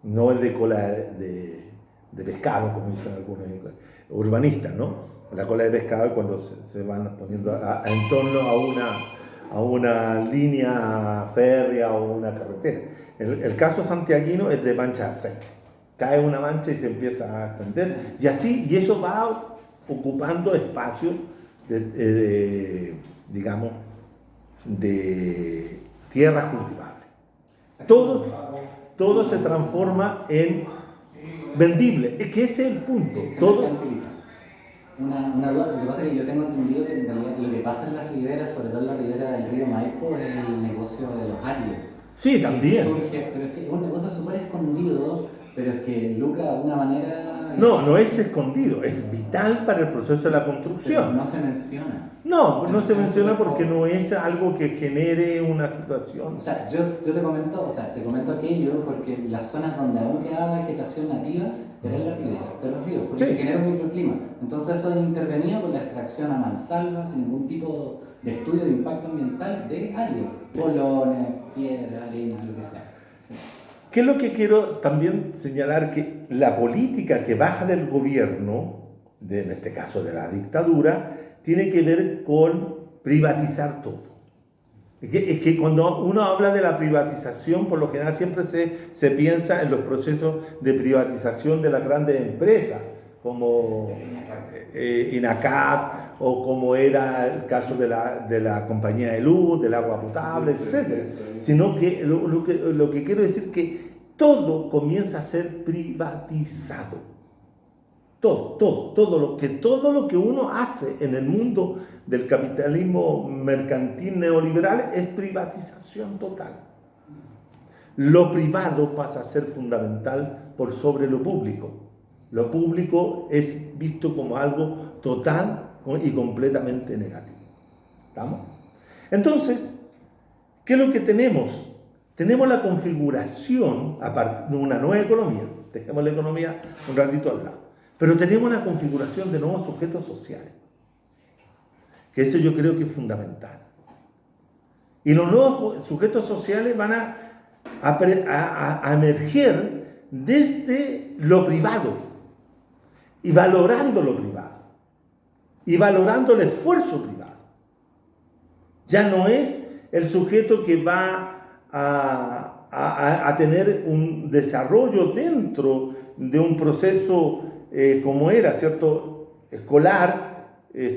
no es de cola de pescado, como dicen algunos urbanistas, ¿no? La cola de pescado es cuando se van poniendo en torno a una línea férrea o una carretera. El caso santiaguino es de mancha de aceite. Cae una mancha y se empieza a extender, y eso va ocupando espacio digamos, de tierras cultivables. Todo se transforma en vendible. Es que ese es el punto. Todo. Una duda, lo que pasa es que yo tengo entendido que en realidad lo que pasa en las riberas, sobre todo en la ribera del río Maipo, es el negocio de los arios. Sí, también. Pero es que es un negocio súper escondido, pero es que lucra de una manera... No es escondido, es vital para el proceso de la construcción. Pero no se menciona. No se menciona porque no es algo que genere una situación. O sea, yo te comento aquello porque las zonas donde aún quedaba vegetación nativa eran las riberas de los ríos, porque sí, se genera un microclima. Entonces eso intervenía con la extracción a mansalva, sin ningún tipo de estudio de impacto ambiental de áreas, polones, piedra, arena, lo que sea. Sí. ¿Qué es lo que quiero también señalar? Que la política que baja del gobierno, en este caso de la dictadura, tiene que ver con privatizar todo. Es que cuando uno habla de la privatización, por lo general siempre se piensa en los procesos de privatización de las grandes empresas, como INACAP, o como era el caso de la compañía de luz, del agua potable, etc. Sino que lo que quiero decir es que todo comienza a ser privatizado. Todo lo que uno hace en el mundo del capitalismo mercantil neoliberal es privatización total. Lo privado pasa a ser fundamental por sobre lo público. Lo público es visto como algo total y completamente negativo. ¿Estamos? Entonces, ¿qué es lo que tenemos? Tenemos la configuración a partir de una nueva economía. Dejemos la economía un ratito al lado. Pero tenemos una configuración de nuevos sujetos sociales, que eso yo creo que es fundamental. Y los nuevos sujetos sociales van a emerger desde lo privado, y valorando lo privado, y valorando el esfuerzo privado. Ya no es el sujeto que va a tener un desarrollo dentro de un proceso como era, ¿cierto?, escolar,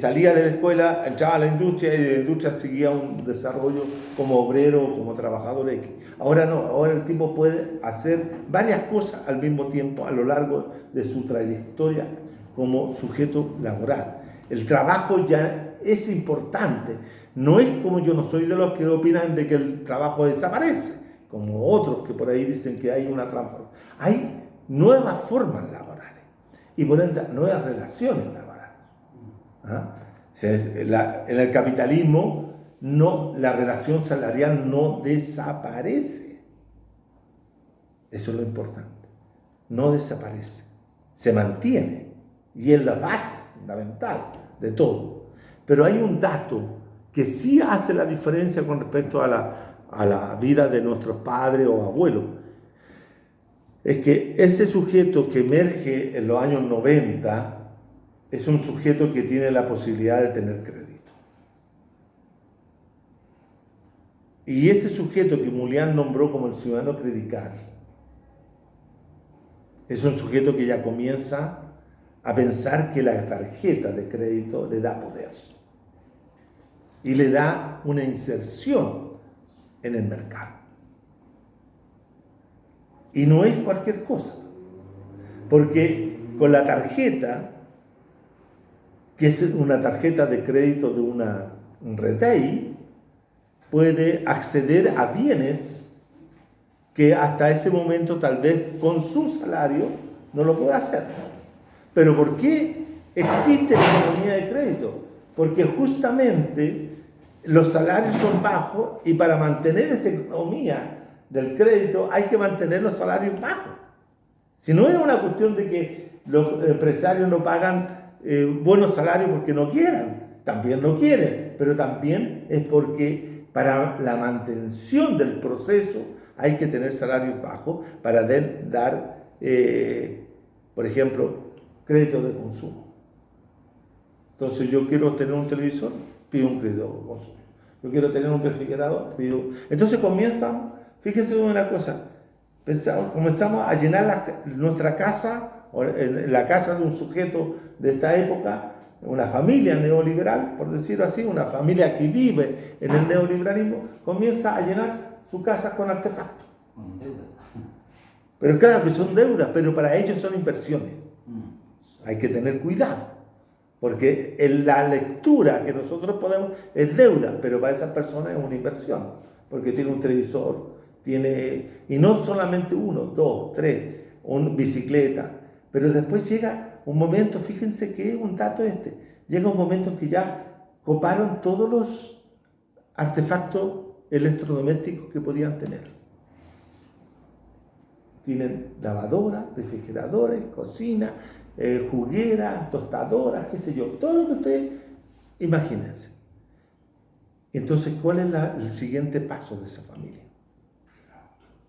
salía de la escuela, entraba a la industria y de la industria seguía un desarrollo como obrero, como trabajador X. Ahora no, ahora el tipo puede hacer varias cosas al mismo tiempo a lo largo de su trayectoria como sujeto laboral. El trabajo ya es importante, no es como yo no soy de los que opinan de que el trabajo desaparece, como otros que por ahí dicen que hay una transformación. Hay nuevas formas laborales. Y por ende, nuevas relaciones laborales. ¿Ah? En el capitalismo, la relación salarial no desaparece. Eso es lo importante. No desaparece. se mantiene y es la base fundamental de todo. Pero hay un dato que sí hace la diferencia con respecto a la vida de nuestros padres o abuelos. Es que ese sujeto que emerge en los años 90 es un sujeto que tiene la posibilidad de tener crédito. Y ese sujeto que Julián nombró como el ciudadano credicar es un sujeto que ya comienza a pensar que la tarjeta de crédito le da poder y le da una inserción en el mercado. Y no es cualquier cosa, porque con la tarjeta, que es una tarjeta de crédito de un retail, puede acceder a bienes que hasta ese momento tal vez con su salario no lo puede hacer. Pero ¿por qué existe la economía de crédito? Porque justamente los salarios son bajos y para mantener esa economía del crédito hay que mantener los salarios bajos. Si no es una cuestión de que los empresarios no pagan buenos salarios porque no quieran, también no quieren, pero también es porque para la mantención del proceso hay que tener salarios bajos para dar, por ejemplo, crédito de consumo. Entonces yo quiero tener un televisor, pido un crédito de consumo. Yo quiero tener un refrigerador, pido. Entonces comienzan, fíjense una cosa, comenzamos a llenar nuestra casa, o la casa de un sujeto de esta época, una familia neoliberal, por decirlo así, una familia que vive en el neoliberalismo, comienza a llenar su casa con artefactos. Con deuda. Pero claro que son deudas, pero para ellos son inversiones. Hay que tener cuidado, porque en la lectura que nosotros podemos es deuda, pero para esas personas es una inversión, porque tiene un televisor, y no solamente uno, dos, tres, una bicicleta, pero después llega un momento, fíjense que es un dato llega un momento en que ya coparon todos los artefactos electrodomésticos que podían tener. Tienen lavadoras, refrigeradores, cocina, jugueras, tostadoras, qué sé yo, todo lo que ustedes imagínense. Entonces, ¿cuál es el siguiente paso de esa familia?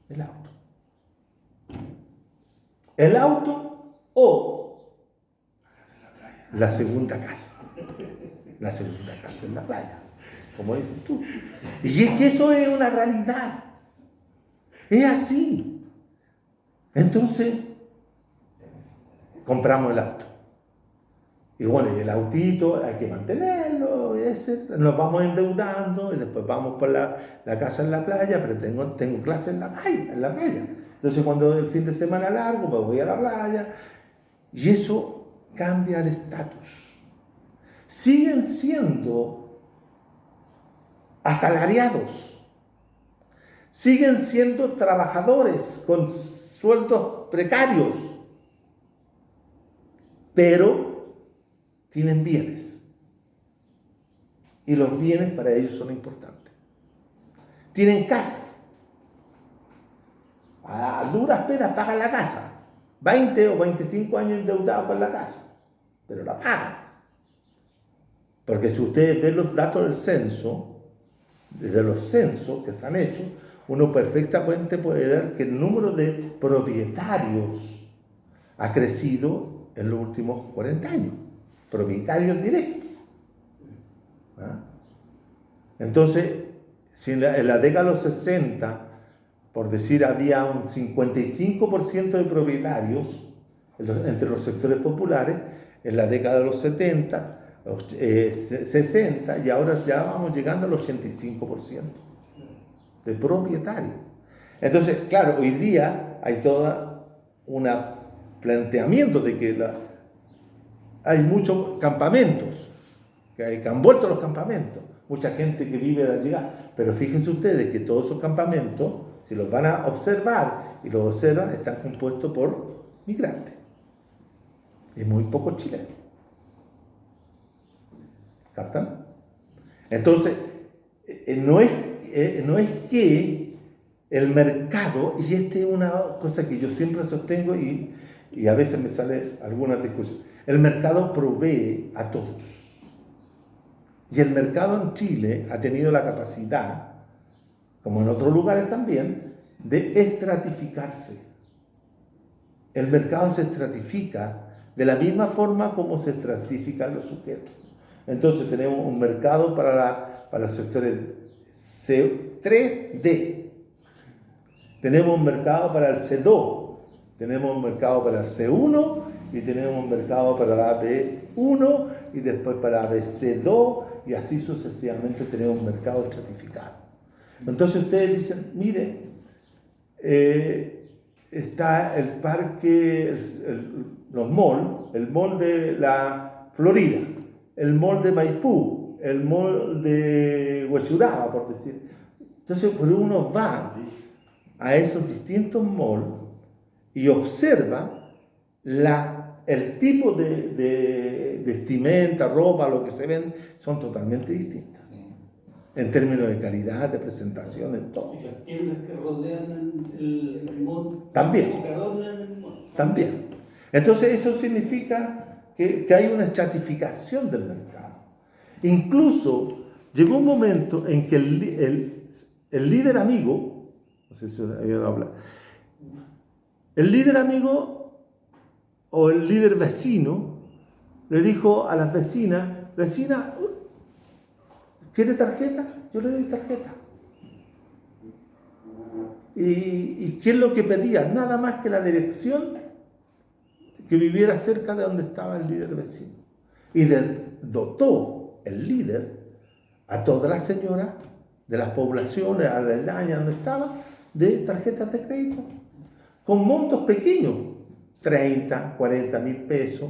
El auto. El auto o la segunda casa. La segunda casa en la playa, como dices tú. Y es que eso es una realidad. Es así. Entonces, compramos el auto. Y bueno, y el autito hay que mantenerlo, nos vamos endeudando y después vamos por la casa en la playa, pero tengo clase en la playa. Entonces cuando el fin de semana largo, pues voy a la playa y eso cambia el estatus. Siguen siendo asalariados, siguen siendo trabajadores con sueldos precarios, pero tienen bienes. Y los bienes para ellos son importantes. Tienen casa. A duras penas pagan la casa. 20 o 25 años endeudados con la casa. Pero la pagan. Porque si ustedes ven los datos del censo, desde los censos que se han hecho, uno perfectamente puede ver que el número de propietarios ha crecido en los últimos 40 años. Propietarios directos. ¿Ah? Entonces, si en la década de los 60, por decir, había un 55% de propietarios entre los sectores populares, en la década de los 70, 60, y ahora ya vamos llegando al 85% de propietarios. Entonces, claro, hoy día hay todo un planteamiento de que hay muchos campamentos, que han vuelto los campamentos, mucha gente que vive de la llegada, pero fíjense ustedes que todos esos campamentos, si los van a observar y los observan, están compuestos por migrantes y muy pocos chilenos. ¿Captan? Entonces, no es que el mercado, y esta es una cosa que yo siempre sostengo y y a veces me sale alguna discusión. El mercado provee a todos. Y el mercado en Chile ha tenido la capacidad, como en otros lugares también, de estratificarse. El mercado se estratifica de la misma forma como se estratifican los sujetos. Entonces tenemos un mercado para los sectores C3D. Tenemos un mercado para el C2. Tenemos un mercado para el C1 y tenemos un mercado para la B1 y después para la BC2 y así sucesivamente tenemos un mercado estratificado. Entonces ustedes dicen, mire, está el parque, los malls, el mall de la Florida, el mall de Maipú, el mall de Huechuraba, por decir. Entonces, pues uno va a esos distintos malls y observa el tipo de vestimenta, ropa, lo que se ven, son totalmente distintas. En términos de calidad, de presentación, en todo. Y las tiendas que rodean el mall. También. También. Entonces eso significa que hay una estratificación del mercado. Incluso llegó un momento en que el líder amigo, no sé si habla, el líder amigo o el líder vecino le dijo a las vecinas, vecina, ¿quiere tarjeta? Yo le doy tarjeta. ¿Y qué es lo que pedía? Nada más que la dirección que viviera cerca de donde estaba el líder vecino. Y dotó el líder a todas las señoras de las poblaciones aledañas donde estaba de tarjetas de crédito con montos pequeños, 30, 40 mil pesos,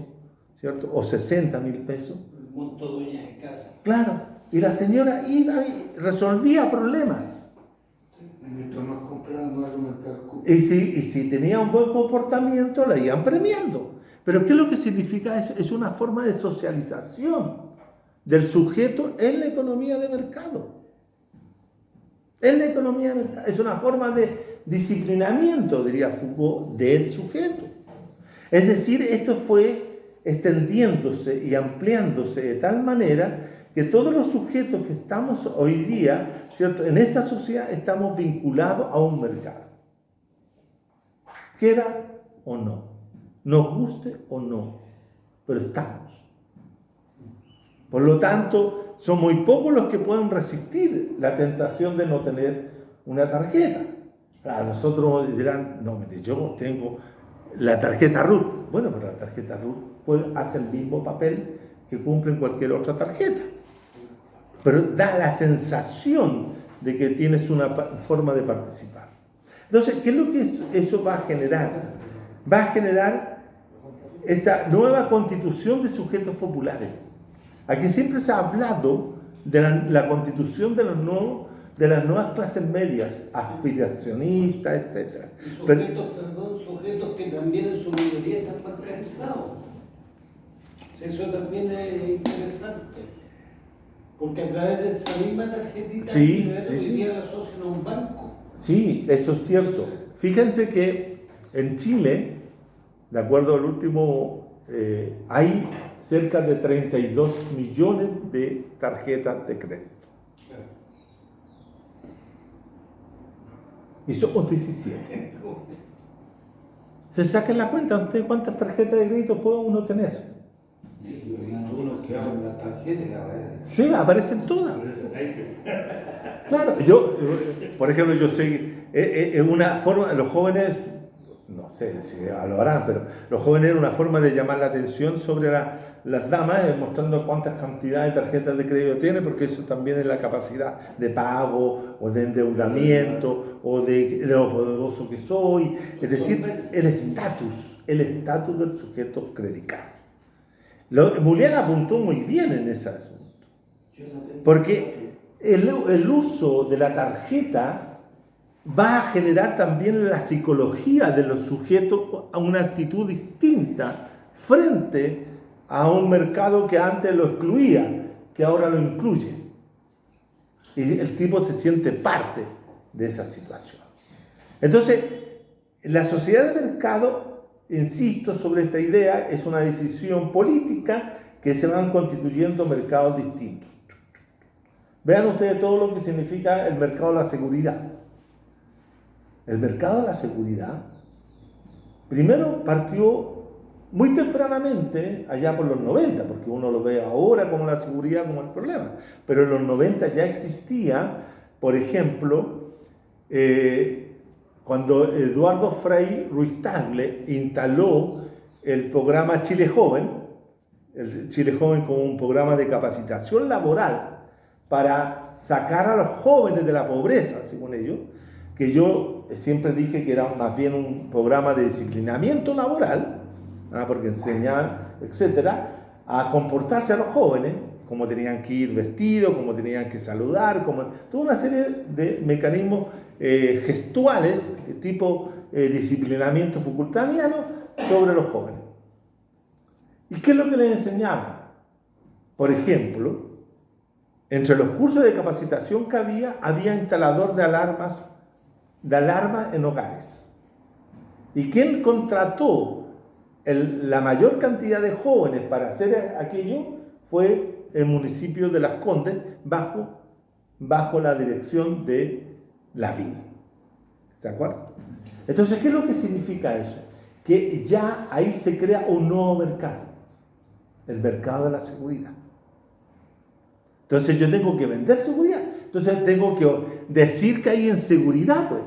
¿cierto? O 60 mil pesos. El monto dueña de casa. Claro, y la señora iba y resolvía problemas. Mientras más compraban, más aumentaba el cupo. Y si tenía un buen comportamiento, la iban premiando. Pero ¿qué es lo que significa eso? Es una forma de socialización del sujeto en la economía de mercado. En la economía de mercado. Es una forma de disciplinamiento, diría Foucault, del sujeto. Es decir, esto fue extendiéndose y ampliándose de tal manera que todos los sujetos que estamos hoy día, ¿cierto?, en esta sociedad estamos vinculados a un mercado. Quiera o no, nos guste o no, pero estamos. Por lo tanto, son muy pocos los que pueden resistir la tentación de no tener una tarjeta. A nosotros dirán, no, mire, yo tengo la tarjeta RUT. Bueno, pero la tarjeta RUT hace el mismo papel que cumple en cualquier otra tarjeta. Pero da la sensación de que tienes una forma de participar. Entonces, ¿qué es lo que eso va a generar? Va a generar esta nueva constitución de sujetos populares. Aquí siempre se ha hablado de la constitución de las nuevas clases medias, aspiracionistas, etc. Y sujetos que también en su mayoría están bancarizados. Eso también es interesante. Porque a través de esa misma tarjetita hoy día la asocian a un banco. Sí, eso es cierto. Fíjense que en Chile, de acuerdo al último, hay cerca de 32 millones de tarjetas de crédito. Y somos 17. Se saquen la cuenta, ¿usted cuántas tarjetas de crédito puede uno tener? Uno que habla la tarjeta y la verdad. Sí, aparecen todas. Claro, por ejemplo, yo sé, es una forma, los jóvenes, no sé si lo harán, pero los jóvenes es una forma de llamar la atención sobre las damas, mostrando cuántas cantidades de tarjetas de crédito tiene, porque eso también es la capacidad de pago, o de endeudamiento, o de lo poderoso que soy, es decir, el estatus del sujeto credicado. Mulligan apuntó muy bien en ese asunto, porque el uso de la tarjeta va a generar también la psicología de los sujetos a una actitud distinta frente a un mercado que antes lo excluía, que ahora lo incluye. Y el tipo se siente parte de esa situación. Entonces, la sociedad de mercado insisto sobre esta idea, es una decisión política que se van constituyendo mercados distintos. Vean ustedes todo lo que significa el mercado de la seguridad. El mercado de la seguridad, primero partió muy tempranamente, allá por los 90, porque uno lo ve ahora como la seguridad como el problema, pero en los 90 ya existía, por ejemplo, cuando Eduardo Frei Ruiz Tagle instaló el programa Chile Joven, el Chile Joven como un programa de capacitación laboral para sacar a los jóvenes de la pobreza, según ellos, que yo siempre dije que era más bien un programa de disciplinamiento laboral, porque enseñaban, etcétera, a comportarse a los jóvenes, cómo tenían que ir vestidos, cómo tenían que saludar, toda una serie de mecanismos gestuales, tipo disciplinamiento Foucaultiano sobre los jóvenes. ¿Y qué es lo que les enseñaban? Por ejemplo, entre los cursos de capacitación que había instalador de alarmas en hogares. ¿Y quién contrató la mayor cantidad de jóvenes para hacer aquello? Fue el municipio de Las Condes, bajo la dirección de Lavín. ¿Se acuerdan? Entonces, ¿qué es lo que significa eso? Que ya ahí se crea un nuevo mercado, el mercado de la seguridad. Entonces yo tengo que vender seguridad. Entonces tengo que decir que hay inseguridad, pues.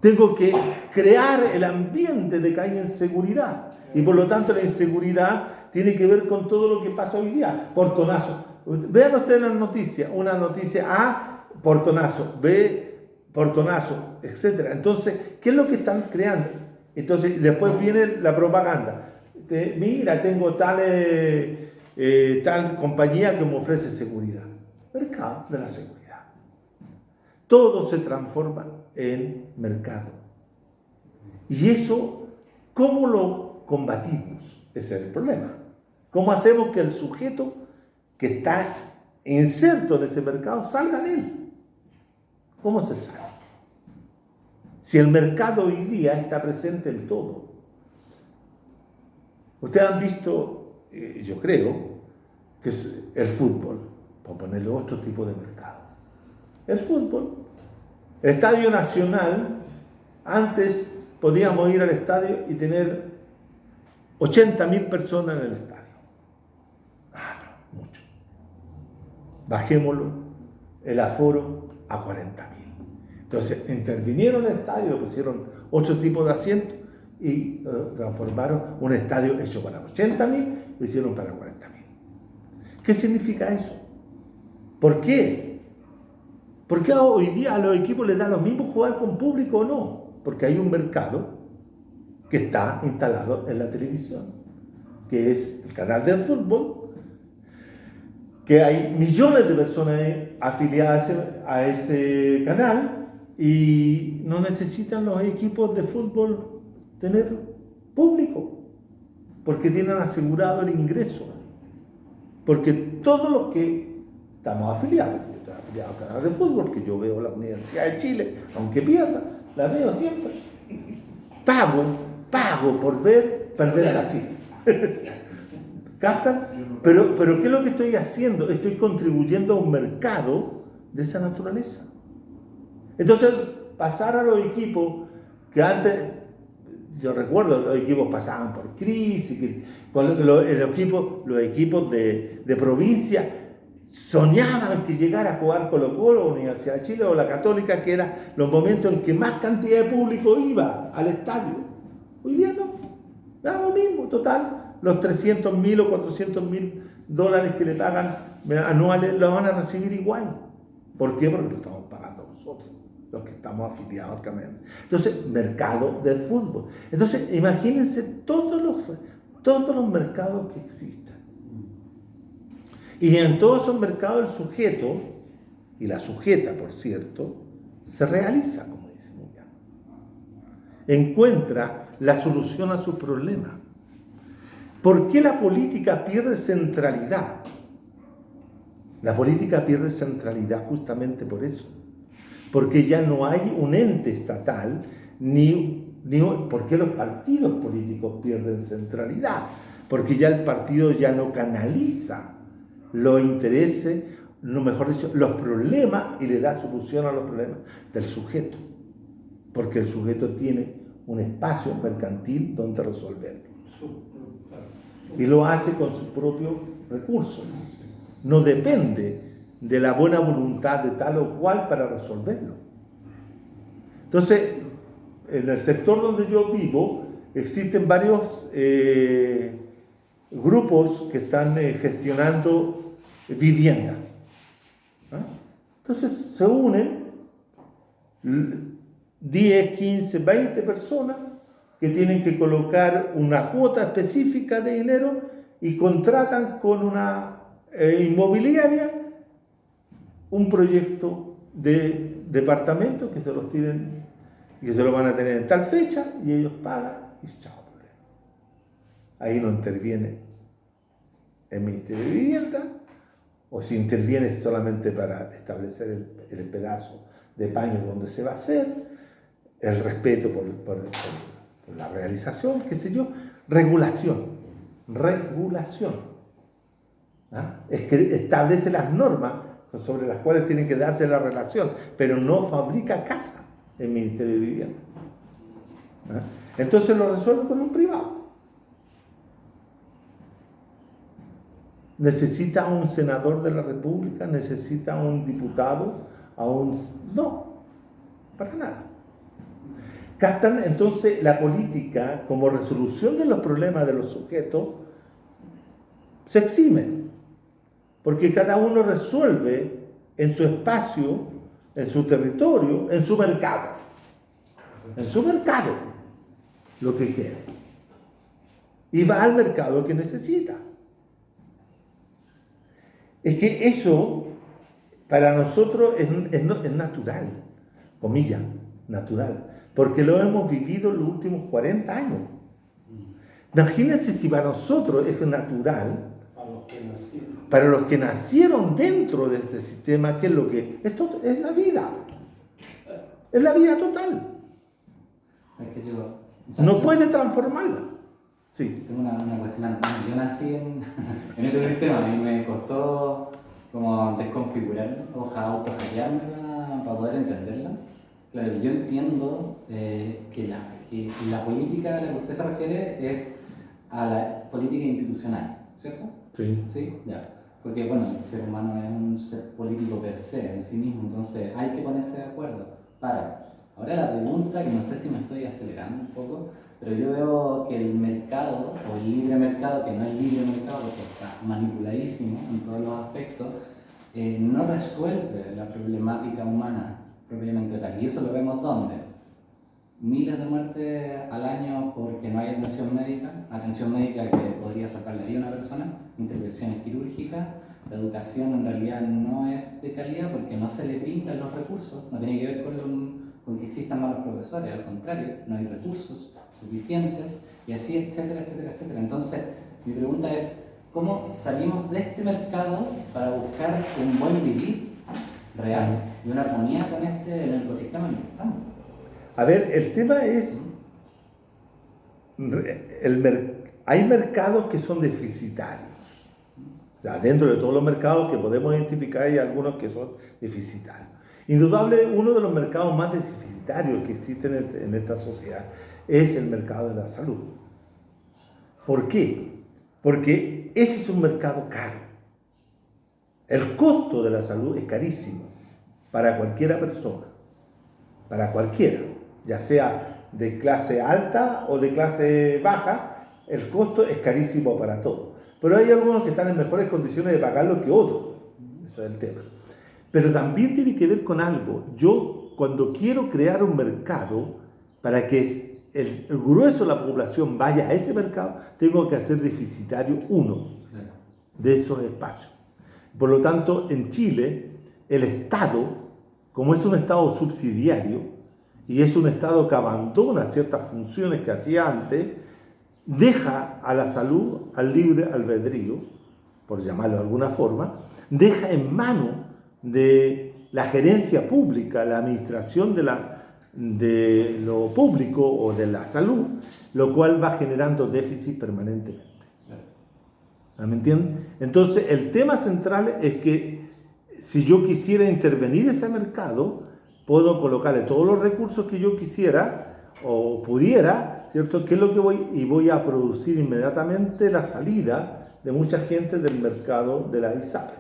Tengo que crear el ambiente de que hay inseguridad. Y por lo tanto la inseguridad tiene que ver con todo lo que pasa hoy día. Portonazo. Vean ustedes las noticias. Una noticia A, portonazo. B, portonazo, etc. Entonces, ¿qué es lo que están creando? Entonces, después viene la propaganda. Mira, tengo tal compañía que me ofrece seguridad. Mercado de la seguridad. Todo se transforma en mercado. Y eso, ¿cómo lo combatimos? Ese es el problema. ¿Cómo hacemos que el sujeto que está inserto en ese mercado salga de él? ¿Cómo se sale? Si el mercado hoy día está presente en todo. Ustedes han visto, yo creo, que es el fútbol, por ponerle otro tipo de mercado. El fútbol, el Estadio Nacional, antes podíamos ir al estadio y tener 80.000 personas en el estadio. No, mucho. Bajémoslo, el aforo a 40.000. Entonces intervinieron en el estadio, pusieron 8 tipos de asientos y transformaron un estadio hecho para 80.000, lo hicieron para 40.000. ¿Qué significa eso? ¿Por qué? ¿Por qué hoy día a los equipos les da lo mismo jugar con público o no? Porque hay un mercado que está instalado en la televisión, que es el canal del fútbol, que hay millones de personas afiliadas a ese canal y no necesitan los equipos de fútbol tener público, porque tienen asegurado el ingreso. Porque todos los que estamos afiliados, yo estoy afiliado al canal de fútbol, que yo veo la Universidad de Chile, aunque pierda, la veo siempre. Pago por perder a la Chile. ¿Captan? Pero ¿qué es lo que estoy haciendo? Estoy contribuyendo a un mercado de esa naturaleza. Entonces, pasar a los equipos que antes, yo recuerdo, los equipos pasaban por crisis, los equipos de provincia soñaban que llegara a jugar Colo-Colo, Universidad de Chile o la Católica, que eran los momentos en que más cantidad de público iba al estadio. Hoy día no, da lo mismo, total, los 300.000 o 400.000 dólares que le pagan anuales los van a recibir igual. ¿Por qué? Porque lo estamos pagando nosotros, los que estamos afiliados al camino. Entonces, mercado del fútbol. Entonces, imagínense todos los mercados que existen. Y en todos esos mercados el sujeto, y la sujeta, por cierto, se realiza, como dice muy bien. Encuentra la solución a su problema. ¿Por qué la política pierde centralidad? La política pierde centralidad justamente por eso. Porque ya no hay un ente estatal ni ¿Por qué los partidos políticos pierden centralidad? Porque ya el partido ya no canaliza los intereses, no, mejor dicho, los problemas y le da solución a los problemas del sujeto. Porque el sujeto tiene un espacio mercantil donde resolverlo. Y lo hace con su propio recurso. No depende de la buena voluntad de tal o cual para resolverlo. Entonces, en el sector donde yo vivo, existen varios grupos que están gestionando vivienda. Entonces, se unen 10, 15, 20 personas que tienen que colocar una cuota específica de dinero y contratan con una inmobiliaria un proyecto de departamento que se los tienen y que se lo van a tener en tal fecha y ellos pagan y chao. Ahí no interviene el Ministerio de Vivienda, o si interviene solamente para establecer el pedazo de paño donde se va a hacer, el respeto por la realización, qué sé yo, regulación. Es que establece las normas sobre las cuales tiene que darse la relación, pero no fabrica casa el Ministerio de Vivienda. Entonces lo resuelve con un privado. ¿Necesita un senador de la República? ¿Necesita un diputado? No, para nada. Captan entonces la política como resolución de los problemas de los sujetos, se exime, porque cada uno resuelve en su espacio, en su territorio, en su mercado, lo que quiere. Y va al mercado que necesita. Es que eso para nosotros es natural, comillas, natural, porque lo hemos vivido los últimos 40 años. Imagínense si para nosotros es natural, para los que nacieron dentro de este sistema, que es lo que esto es la vida total. No puede transformarla. Sí. Tengo una cuestión antes. Yo nací en este sistema y me costó como desconfigurar o autohackearme para poder entenderla. Claro, yo entiendo que la política a la que usted se refiere es a la política institucional, ¿cierto? Sí. ¿Sí? Ya. Porque, bueno, el ser humano es un ser político per se, en sí mismo, entonces hay que ponerse de acuerdo para. Ahora la pregunta, que no sé si me estoy acelerando un poco, pero yo veo que el mercado, o el libre mercado, que no es libre mercado porque está manipuladísimo en todos los aspectos, no resuelve la problemática humana propiamente tal. Y eso lo vemos ¿dónde? Miles de muertes al año porque no hay atención médica que podría salvar la vida a una persona, intervenciones quirúrgicas. La educación en realidad no es de calidad porque no se le brindan los recursos, no tiene que ver con que existan malos profesores, al contrario, no hay recursos suficientes y así, etcétera, etcétera, etcétera. Entonces, mi pregunta es, ¿cómo salimos de este mercado para buscar un buen vivir real y una armonía con en el ecosistema en el que estamos? A ver, el tema es, hay mercados que son deficitarios. O sea, dentro de todos los mercados que podemos identificar hay algunos que son deficitarios. Indudable, uno de los mercados más deficitarios que existen en esta sociedad es el mercado de la salud. ¿Por qué? Porque ese es un mercado caro. El costo de la salud es carísimo para cualquiera persona, para cualquiera, ya sea de clase alta o de clase baja, el costo es carísimo para todos. Pero hay algunos que están en mejores condiciones de pagarlo que otros. Eso es el tema. Pero también tiene que ver con algo. Yo, cuando quiero crear un mercado para que el grueso de la población vaya a ese mercado, tengo que hacer deficitario uno de esos espacios. Por lo tanto, en Chile, el Estado, como es un Estado subsidiario y es un Estado que abandona ciertas funciones que hacía antes, deja a la salud al libre albedrío, por llamarlo de alguna forma, deja en manos de la gerencia pública, la administración de lo público o de la salud, lo cual va generando déficit permanentemente. ¿Me entienden? Entonces, el tema central es que si yo quisiera intervenir ese mercado, puedo colocarle todos los recursos que yo quisiera o pudiera, ¿cierto? ¿Qué es lo que voy a producir inmediatamente la salida de mucha gente del mercado de la ISAPRE?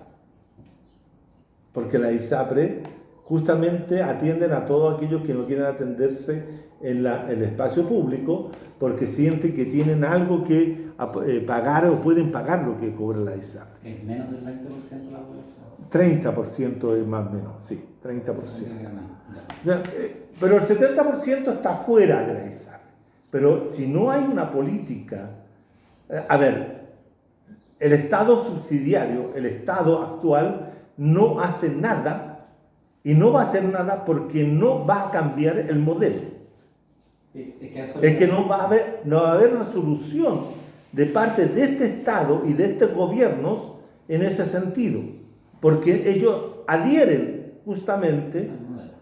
Porque la ISAPRE justamente atienden a todos aquellos que no quieren atenderse en el espacio público porque sienten que tienen algo que pagar o pueden pagar lo que cobra la ISAPRE. Es menos del 20% de la población. 30% es más o menos, sí, 30%. Ya, pero el 70% está fuera de la ISAPRE. Pero si no hay una política, a ver, el Estado subsidiario, el Estado actual, no hace nada y no va a hacer nada porque no va a cambiar el modelo. Es que no va a haber una solución de parte de este Estado y de estos gobiernos en ese sentido, porque ellos adhieren justamente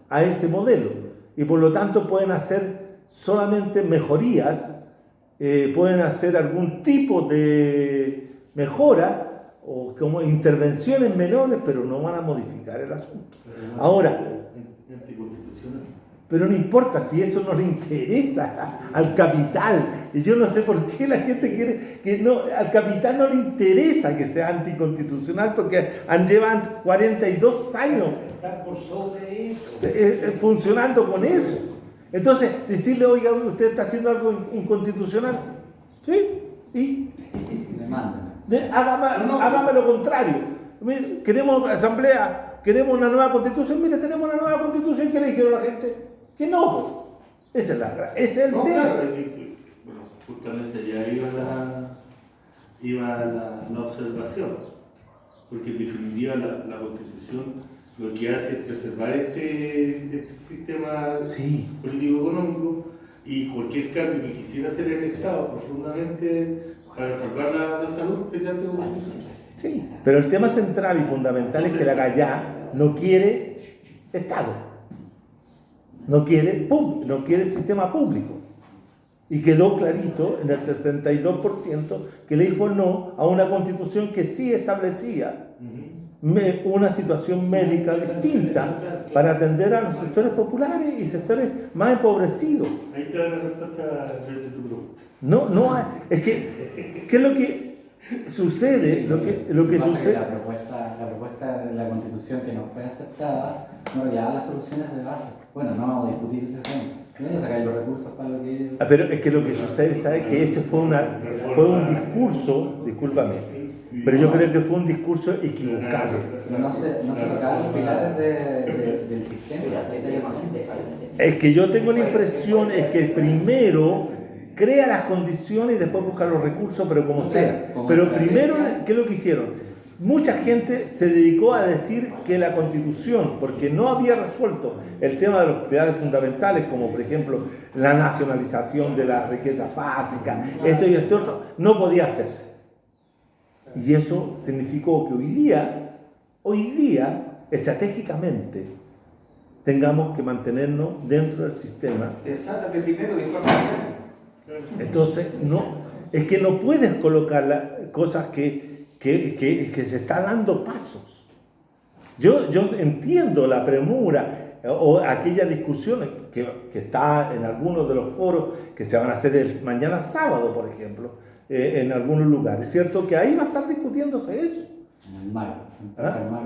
a ese modelo y por lo tanto pueden hacer solamente mejorías, pueden hacer algún tipo de mejora o como intervenciones menores, pero no van a modificar el asunto. Ahora, pero no importa si eso no le interesa al capital. Y yo no sé por qué la gente quiere que no, al capital no le interesa que sea anticonstitucional porque llevan 42 años funcionando con eso. Entonces, decirle, oiga, usted está haciendo algo inconstitucional. ¿Sí? ¿Y? Hágame lo contrario. Queremos asamblea, queremos una nueva constitución. Mire, tenemos una nueva constitución. ¿Qué le dijeron a la gente? Que no. Ese es el tema. Claro, bueno, justamente ya iba la observación. Porque en definitiva la constitución lo que hace es preservar este sistema político-económico y cualquier cambio que quisiera hacer el Estado profundamente para salvar la salud mediante constitución. Sí, pero el tema central y fundamental es que la Gallá no quiere Estado, no quiere sistema público. Y quedó clarito en el 62% que le dijo no a una constitución que sí establecía una situación médica distinta para atender a los sectores populares y sectores más empobrecidos. Ahí está la respuesta de tu pregunta. No hay, es que, ¿qué es lo que sucede? Lo que sucede. La propuesta de la Constitución que no fue aceptada no lleva las soluciones de base. Bueno, no vamos a discutir ese tema. No sacar los recursos para lo que ellos... Pero es que lo que sucede, ¿sabes? Que ese fue un discurso, discúlpame, pero yo creo que fue un discurso equivocado. Pero no se tocaron los pilares del sistema. Es que yo tengo la impresión es que primero crea las condiciones y después busca los recursos, pero como sea. Pero primero, ¿qué es lo que hicieron? Mucha gente se dedicó a decir que la Constitución, porque no había resuelto el tema de los pilares fundamentales, como por ejemplo la nacionalización de la riqueza básica, esto y esto otro, no podía hacerse. Y eso significó que hoy día, estratégicamente, tengamos que mantenernos dentro del sistema. Entonces, es que no puedes colocar cosas que se están dando pasos. Yo entiendo la premura o aquella discusión que está en algunos de los foros que se van a hacer mañana sábado, por ejemplo, en algunos lugares. Es cierto que ahí va a estar discutiéndose eso.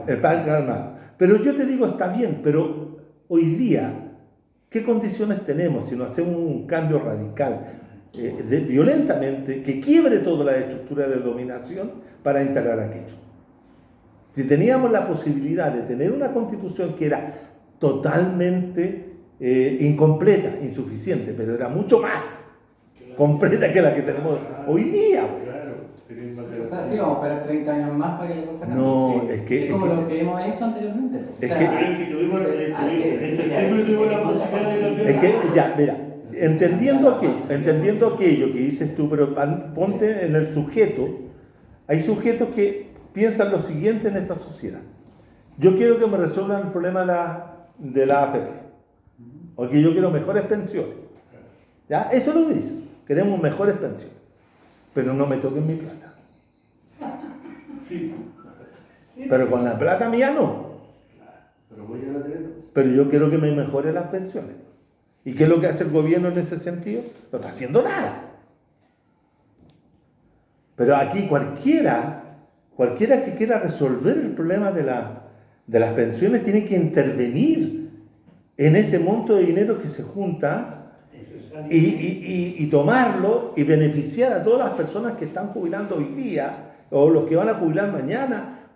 El parque armado. Pero yo te digo, está bien, pero hoy día, ¿qué condiciones tenemos si no hacemos un cambio radical? Violentamente, que quiebre toda la estructura de dominación para instalar aquello. Si teníamos la posibilidad de tener una constitución que era totalmente incompleta, insuficiente, pero era mucho más completa que la que tenemos hoy día. O sea, sí, vamos a esperar 30 años más para que la cosa cambie. No, sí. es como lo que hemos hecho anteriormente. Es que ya, mira, entendiendo aquello que dices tú, pero ponte en el sujeto. Hay sujetos que piensan lo siguiente en esta sociedad. Yo quiero que me resuelvan el problema de la AFP. O que yo quiero mejores pensiones. ¿Ya? Eso lo dice. Queremos mejores pensiones. Pero no me toquen mi plata. Sí. Pero con la plata mía no. Pero voy a la derecha. Pero yo quiero que me mejore las pensiones. ¿Y qué es lo que hace el gobierno en ese sentido? No está haciendo nada. Pero aquí cualquiera que quiera resolver el problema de las pensiones tiene que intervenir en ese monto de dinero que se junta y tomarlo y beneficiar a todas las personas que están jubilando hoy día o los que van a jubilar mañana,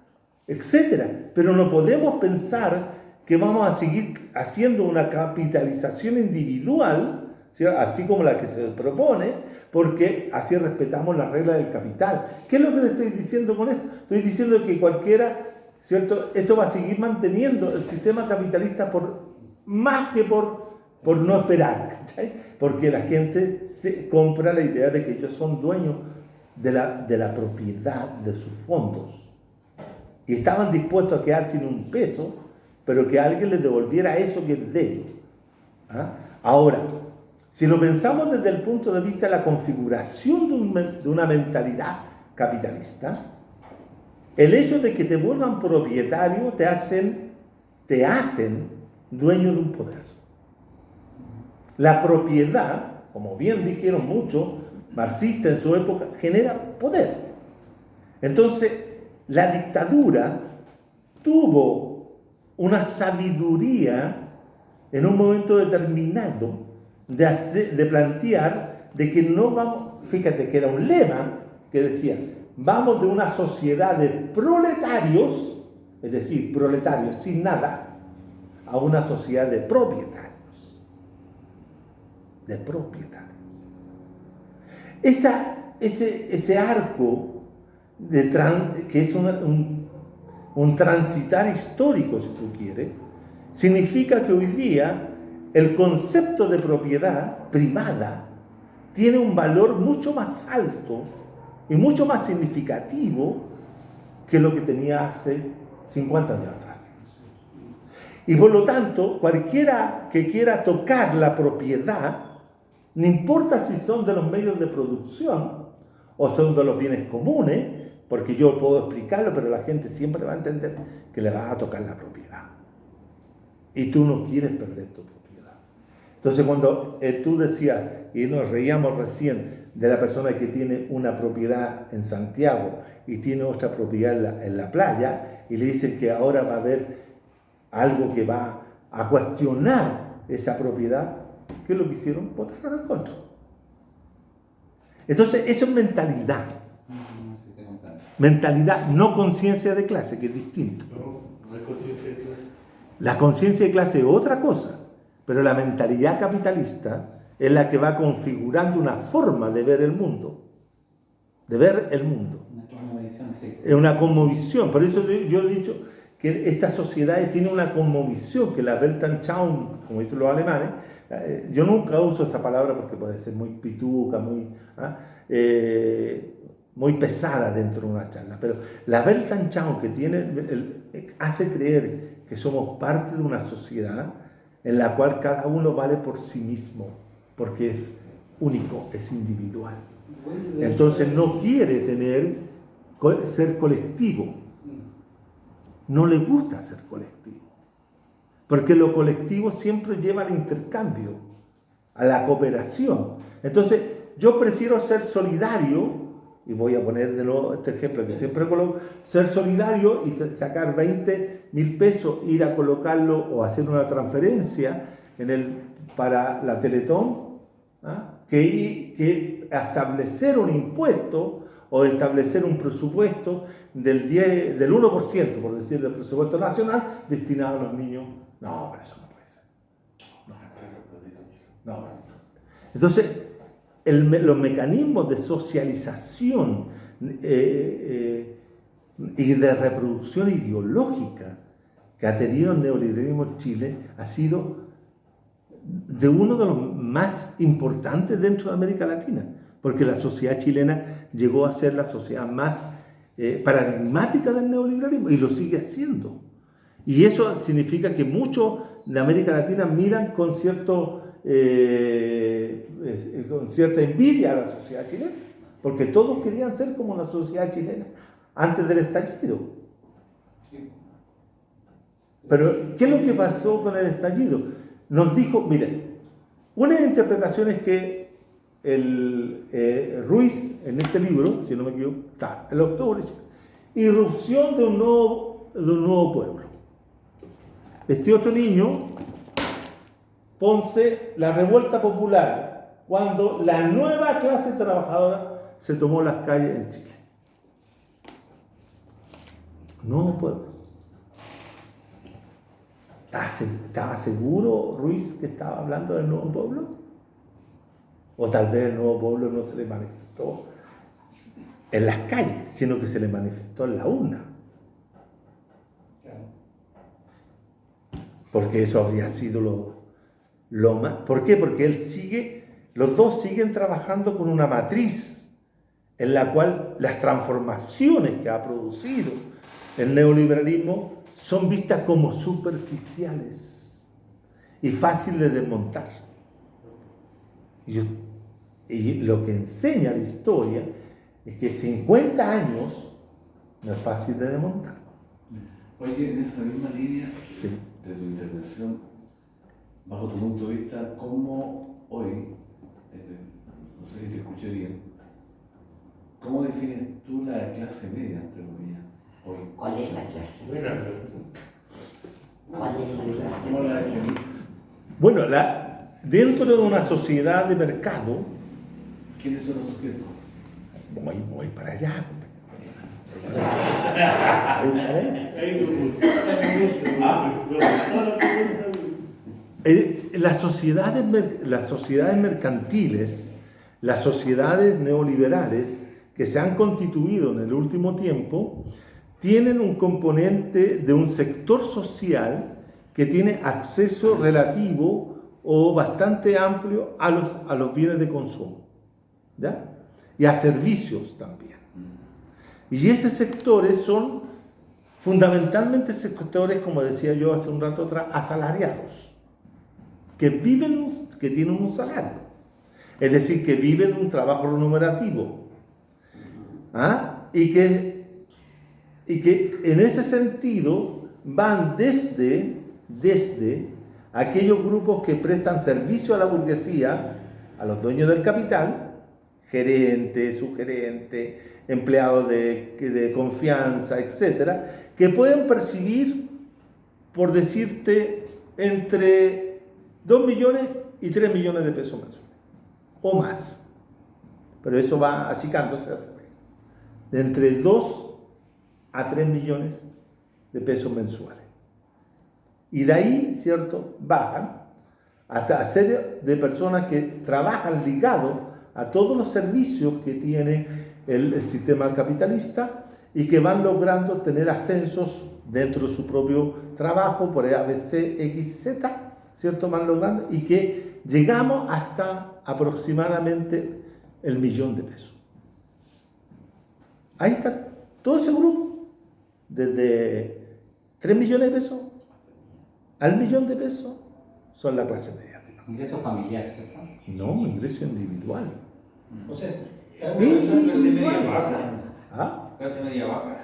etcétera. Pero no podemos pensar que vamos a seguir haciendo una capitalización individual, ¿sí?, así como la que se propone, porque así respetamos las reglas del capital. ¿Qué es lo que le estoy diciendo con esto? Estoy diciendo que cualquiera, ¿cierto?, esto va a seguir manteniendo el sistema capitalista más que por no esperar, ¿cachai? Porque la gente se compra la idea de que ellos son dueños de la propiedad de sus fondos. Y estaban dispuestos a quedar sin un peso, pero que alguien les devolviera eso que es de ellos. ¿Ah? Ahora, si lo pensamos desde el punto de vista de la configuración de una mentalidad capitalista, el hecho de que te vuelvan propietario te hacen dueño de un poder. La propiedad, como bien dijeron muchos marxistas en su época, genera poder. Entonces, la dictadura tuvo una sabiduría en un momento determinado de plantear de que no vamos, fíjate que era un lema que decía, vamos de una sociedad de proletarios, es decir, proletarios sin nada, a una sociedad de propietarios. De propietarios. Ese arco que es un transitar histórico, si tú quieres, significa que hoy día el concepto de propiedad privada tiene un valor mucho más alto y mucho más significativo que lo que tenía hace 50 años atrás. Y por lo tanto, cualquiera que quiera tocar la propiedad, no importa si son de los medios de producción o son de los bienes comunes, porque yo puedo explicarlo, pero la gente siempre va a entender que le vas a tocar la propiedad. Y tú no quieres perder tu propiedad. Entonces, cuando tú decías, y nos reíamos recién de la persona que tiene una propiedad en Santiago y tiene otra propiedad en la playa, y le dicen que ahora va a haber algo que va a cuestionar esa propiedad, ¿qué es lo que hicieron? Votaron en contra. Entonces, eso es mentalidad. Mentalidad, no conciencia de clase, que es distinto. No hay conciencia de clase. La conciencia de clase es otra cosa, pero la mentalidad capitalista es la que va configurando una forma de ver el mundo. De ver el mundo. Una cosmovisión, sí. Es una cosmovisión. Por eso yo he dicho que estas sociedades tienen una cosmovisión, que la Weltanschauung, como dicen los alemanes, yo nunca uso esa palabra porque puede ser muy pituca, muy pesada dentro de una charla, pero la Weltanschauung que hace creer que somos parte de una sociedad en la cual cada uno vale por sí mismo, porque es único, es individual. Entonces no quiere ser colectivo. No le gusta ser colectivo. Porque lo colectivo siempre lleva al intercambio, a la cooperación. Entonces yo prefiero ser solidario, y voy a poner de nuevo este ejemplo que siempre coloco, ser solidario y sacar 20.000 pesos, ir a colocarlo o hacer una transferencia para la Teletón, que establecer un impuesto o establecer un presupuesto del 1%, por decir, del presupuesto nacional destinado a los niños. No, pero eso no puede ser. No. Entonces, los mecanismos de socialización y de reproducción ideológica que ha tenido el neoliberalismo en Chile ha sido de uno de los más importantes dentro de América Latina, porque la sociedad chilena llegó a ser la sociedad más paradigmática del neoliberalismo y lo sigue haciendo. Y eso significa que muchos de América Latina miran con con cierta envidia a la sociedad chilena, porque todos querían ser como la sociedad chilena antes del estallido. Pero, ¿qué es lo que pasó con el estallido? Nos dijo, miren, una de las interpretaciones que Ruiz, en este libro, si no me equivoco, está, el octubre, irrupción de un nuevo pueblo. Este otro niño, Ponce, la revuelta popular, cuando la nueva clase trabajadora se tomó las calles en Chile. Nuevo pueblo. ¿Estaba seguro Ruiz que estaba hablando del nuevo pueblo? O tal vez el nuevo pueblo no se le manifestó en las calles, sino que se le manifestó en la urna. Porque eso habría sido lo más. ¿Por qué? Porque los dos siguen trabajando con una matriz en la cual las transformaciones que ha producido el neoliberalismo son vistas como superficiales y fáciles de desmontar. Y lo que enseña la historia es que 50 años no es fácil de desmontar. Oye, en esa misma línea Sí. de tu intervención, bajo tu punto de vista, ¿cómo hoy, no sé si te escuché bien, cómo defines tú la clase media, entre comillas, hoy? ¿Cuál es la clase? Buena pregunta. ¿Cuál es la clase? ¿Cómo la definís? Bueno, dentro de una sociedad de mercado, ¿Quiénes son los sujetos? voy para allá, compañero. Voy para allá. Ahí me gustó la pregunta. Las sociedades mercantiles, las sociedades neoliberales que se han constituido en el último tiempo, tienen un componente de un sector social que tiene acceso relativo o bastante amplio a los bienes de consumo, ¿ya? Y a servicios también. Y esos sectores son fundamentalmente sectores, como decía yo hace un rato atrás, asalariados, que tienen un salario, es decir, que viven un trabajo remunerativo, ¿ah? y que en ese sentido van desde aquellos grupos que prestan servicio a la burguesía, a los dueños del capital, gerente, subgerente, empleados de confianza, etcétera, que pueden percibir, por decirte, entre 2 millones y 3 millones de pesos mensuales, o más. Pero eso va achicándose hacia arriba. De entre 2 a 3 millones de pesos mensuales. Y de ahí, ¿cierto?, bajan hasta a serie de personas que trabajan ligado a todos los servicios que tiene el sistema capitalista y que van logrando tener ascensos dentro de su propio trabajo por ABC, X, Z, ¿cierto?, van logrando, y que llegamos hasta aproximadamente el 1.000.000 de pesos. Ahí está todo ese grupo, desde 3 millones de pesos al 1.000.000 de pesos, son la clase media. Ingreso familiar, ¿cierto? No, ingreso individual. O sea, Individual. clase media baja. ¿Ah? Clase media baja.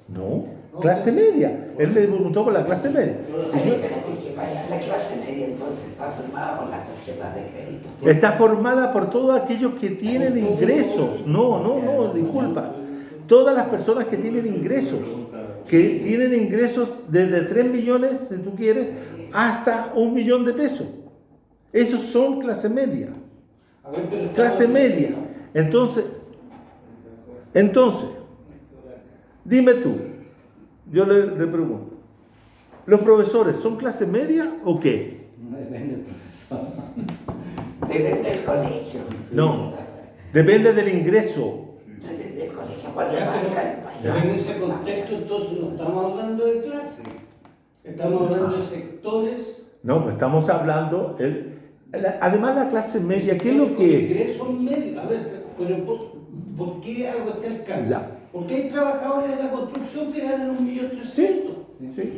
No, clase media. Él me preguntó por la clase media. Ay, espérate, que vaya. La clase media entonces está formada por las tarjetas de crédito. Está formada por todos aquellos que tienen ingresos. No, disculpa. Todas las personas que tienen ingresos. Que tienen ingresos desde 3 millones, si tú quieres, hasta 1.000.000 de pesos. Esos son clase media. A ver, pero Clase media. Entonces, dime tú, yo le pregunto, ¿los profesores son clase media o qué? No depende del profesor. Depende del colegio. No, depende del ingreso. Depende del colegio. Cuando Ya, marca el pero país. en ese contexto entonces no estamos hablando de clase. Estamos hablando de sectores. No, pues estamos hablando, además la clase media, ¿qué es lo que es? Ingresos medios. A ver, pero ¿por qué hago este alcance? Ya. Porque hay trabajadores de la construcción que ganan 1.300.000. Sí,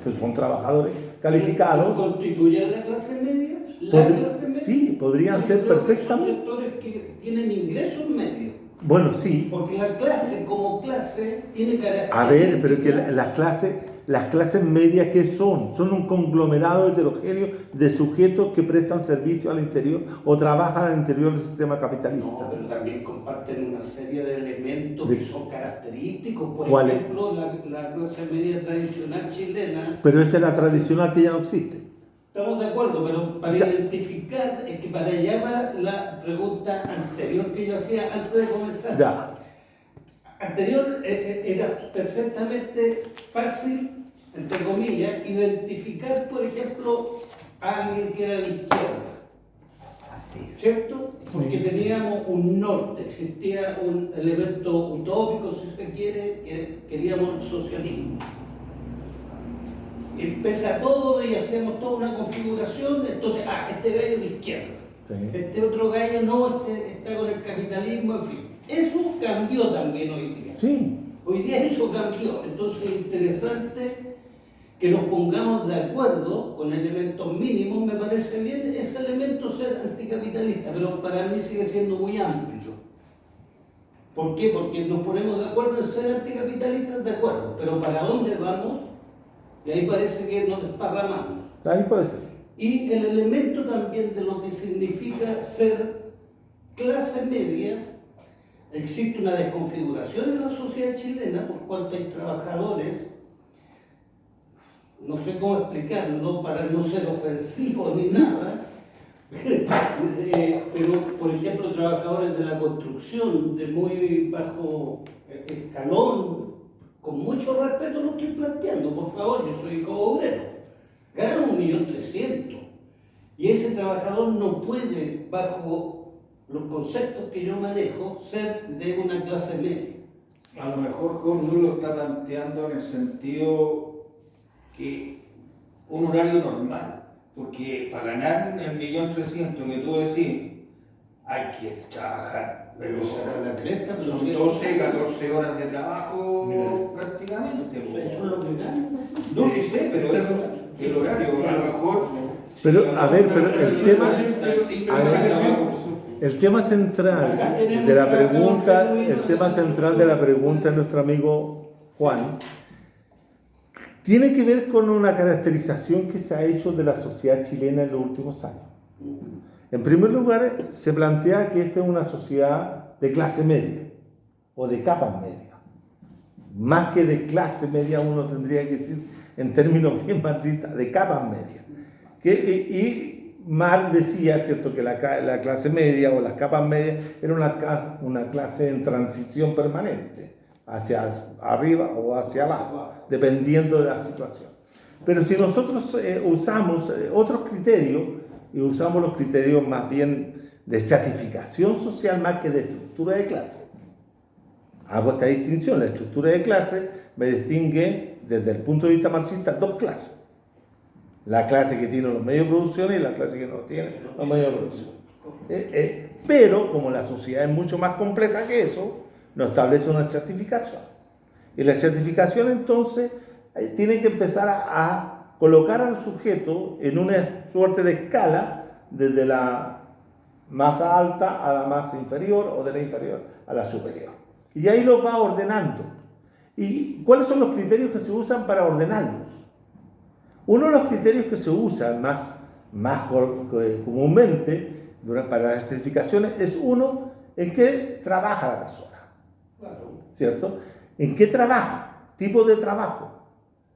pues son trabajadores calificados. ¿Constituye la clase media? Sí, podrían ser Yo creo que perfectamente. son sectores que tienen ingresos medios. Bueno, sí. Porque la clase como clase tiene características. A ver, pero que las clases medias, ¿qué son? Son un conglomerado heterogéneo de sujetos que prestan servicio al interior o trabajan al interior del sistema capitalista. No, pero también comparten una serie de elementos que son característicos. Por ¿Cuáles? ejemplo, la clase media tradicional chilena. Pero esa es la tradicional que ya no existe. Estamos de acuerdo, pero para Ya. identificar, es que para allá va la pregunta anterior que yo hacía antes de comenzar. Ya. Anterior era perfectamente fácil, entre comillas, identificar, por ejemplo, a alguien que era de izquierda. Así es. ¿Cierto? Porque teníamos un norte, existía un elemento utópico, si se quiere, que queríamos el socialismo. Empieza todo y hacemos toda una configuración, entonces, este gallo de izquierda, Sí. este otro gallo no, está con el capitalismo, en fin. Eso cambió también hoy día. Sí. Hoy día eso cambió, entonces es interesante que nos pongamos de acuerdo con elementos mínimos. Me parece bien ese elemento ser anticapitalista, pero para mí sigue siendo muy amplio. ¿Por qué? Porque nos ponemos de acuerdo en ser anticapitalistas, de acuerdo, pero ¿para dónde vamos? Y ahí parece que nos desparramamos. Ahí puede ser. Y el elemento también de lo que significa ser clase media, existe una desconfiguración en la sociedad chilena por cuanto hay trabajadores, no sé cómo explicarlo, ¿no? Para no ser ofensivo ni nada, pero por ejemplo trabajadores de la construcción de muy bajo escalón, con mucho respeto lo estoy planteando, por favor, yo soy obrero, ganan 1.300.000 y ese trabajador no puede, bajo los conceptos que yo manejo, ser de una clase media. A lo mejor Jorge lo está planteando en el sentido que un horario normal, porque para ganar el 1.300.000 que tú decís, hay que trabajar, pero la cresta, pero son sí, 12, 14 horas de trabajo Mira. prácticamente. Eso es lo que ganan. No, sí sé, pero el horario, a lo mejor... Pero, a ver, pero el tema central de la pregunta, de nuestro amigo Juan, tiene que ver con una caracterización que se ha hecho de la sociedad chilena en los últimos años. En primer lugar, se plantea que esta es una sociedad de clase media o de capas medias. Más que de clase media, uno tendría que decir, en términos bien marxistas, de capas medias. Y Marx decía, ¿cierto?, que la clase media o las capas medias era una clase en transición permanente, hacia arriba o hacia abajo, dependiendo de la situación. Pero si nosotros usamos otros criterios, y usamos los criterios más bien de estratificación social más que de estructura de clase, hago esta distinción. La estructura de clase me distingue desde el punto de vista marxista dos clases: la clase que tiene los medios de producción y la clase que no tiene los medios de producción. Pero como la sociedad es mucho más compleja que eso, nos establece una estratificación. Y la estratificación entonces tiene que empezar a colocar al sujeto en una suerte de escala desde la más alta a la más inferior o de la inferior a la superior. Y ahí los va ordenando. ¿Y cuáles son los criterios que se usan para ordenarlos? Uno de los criterios que se usan más comúnmente para las estratificaciones es uno, en qué trabaja la persona. ¿Cierto? ¿En qué trabaja? Tipo de trabajo.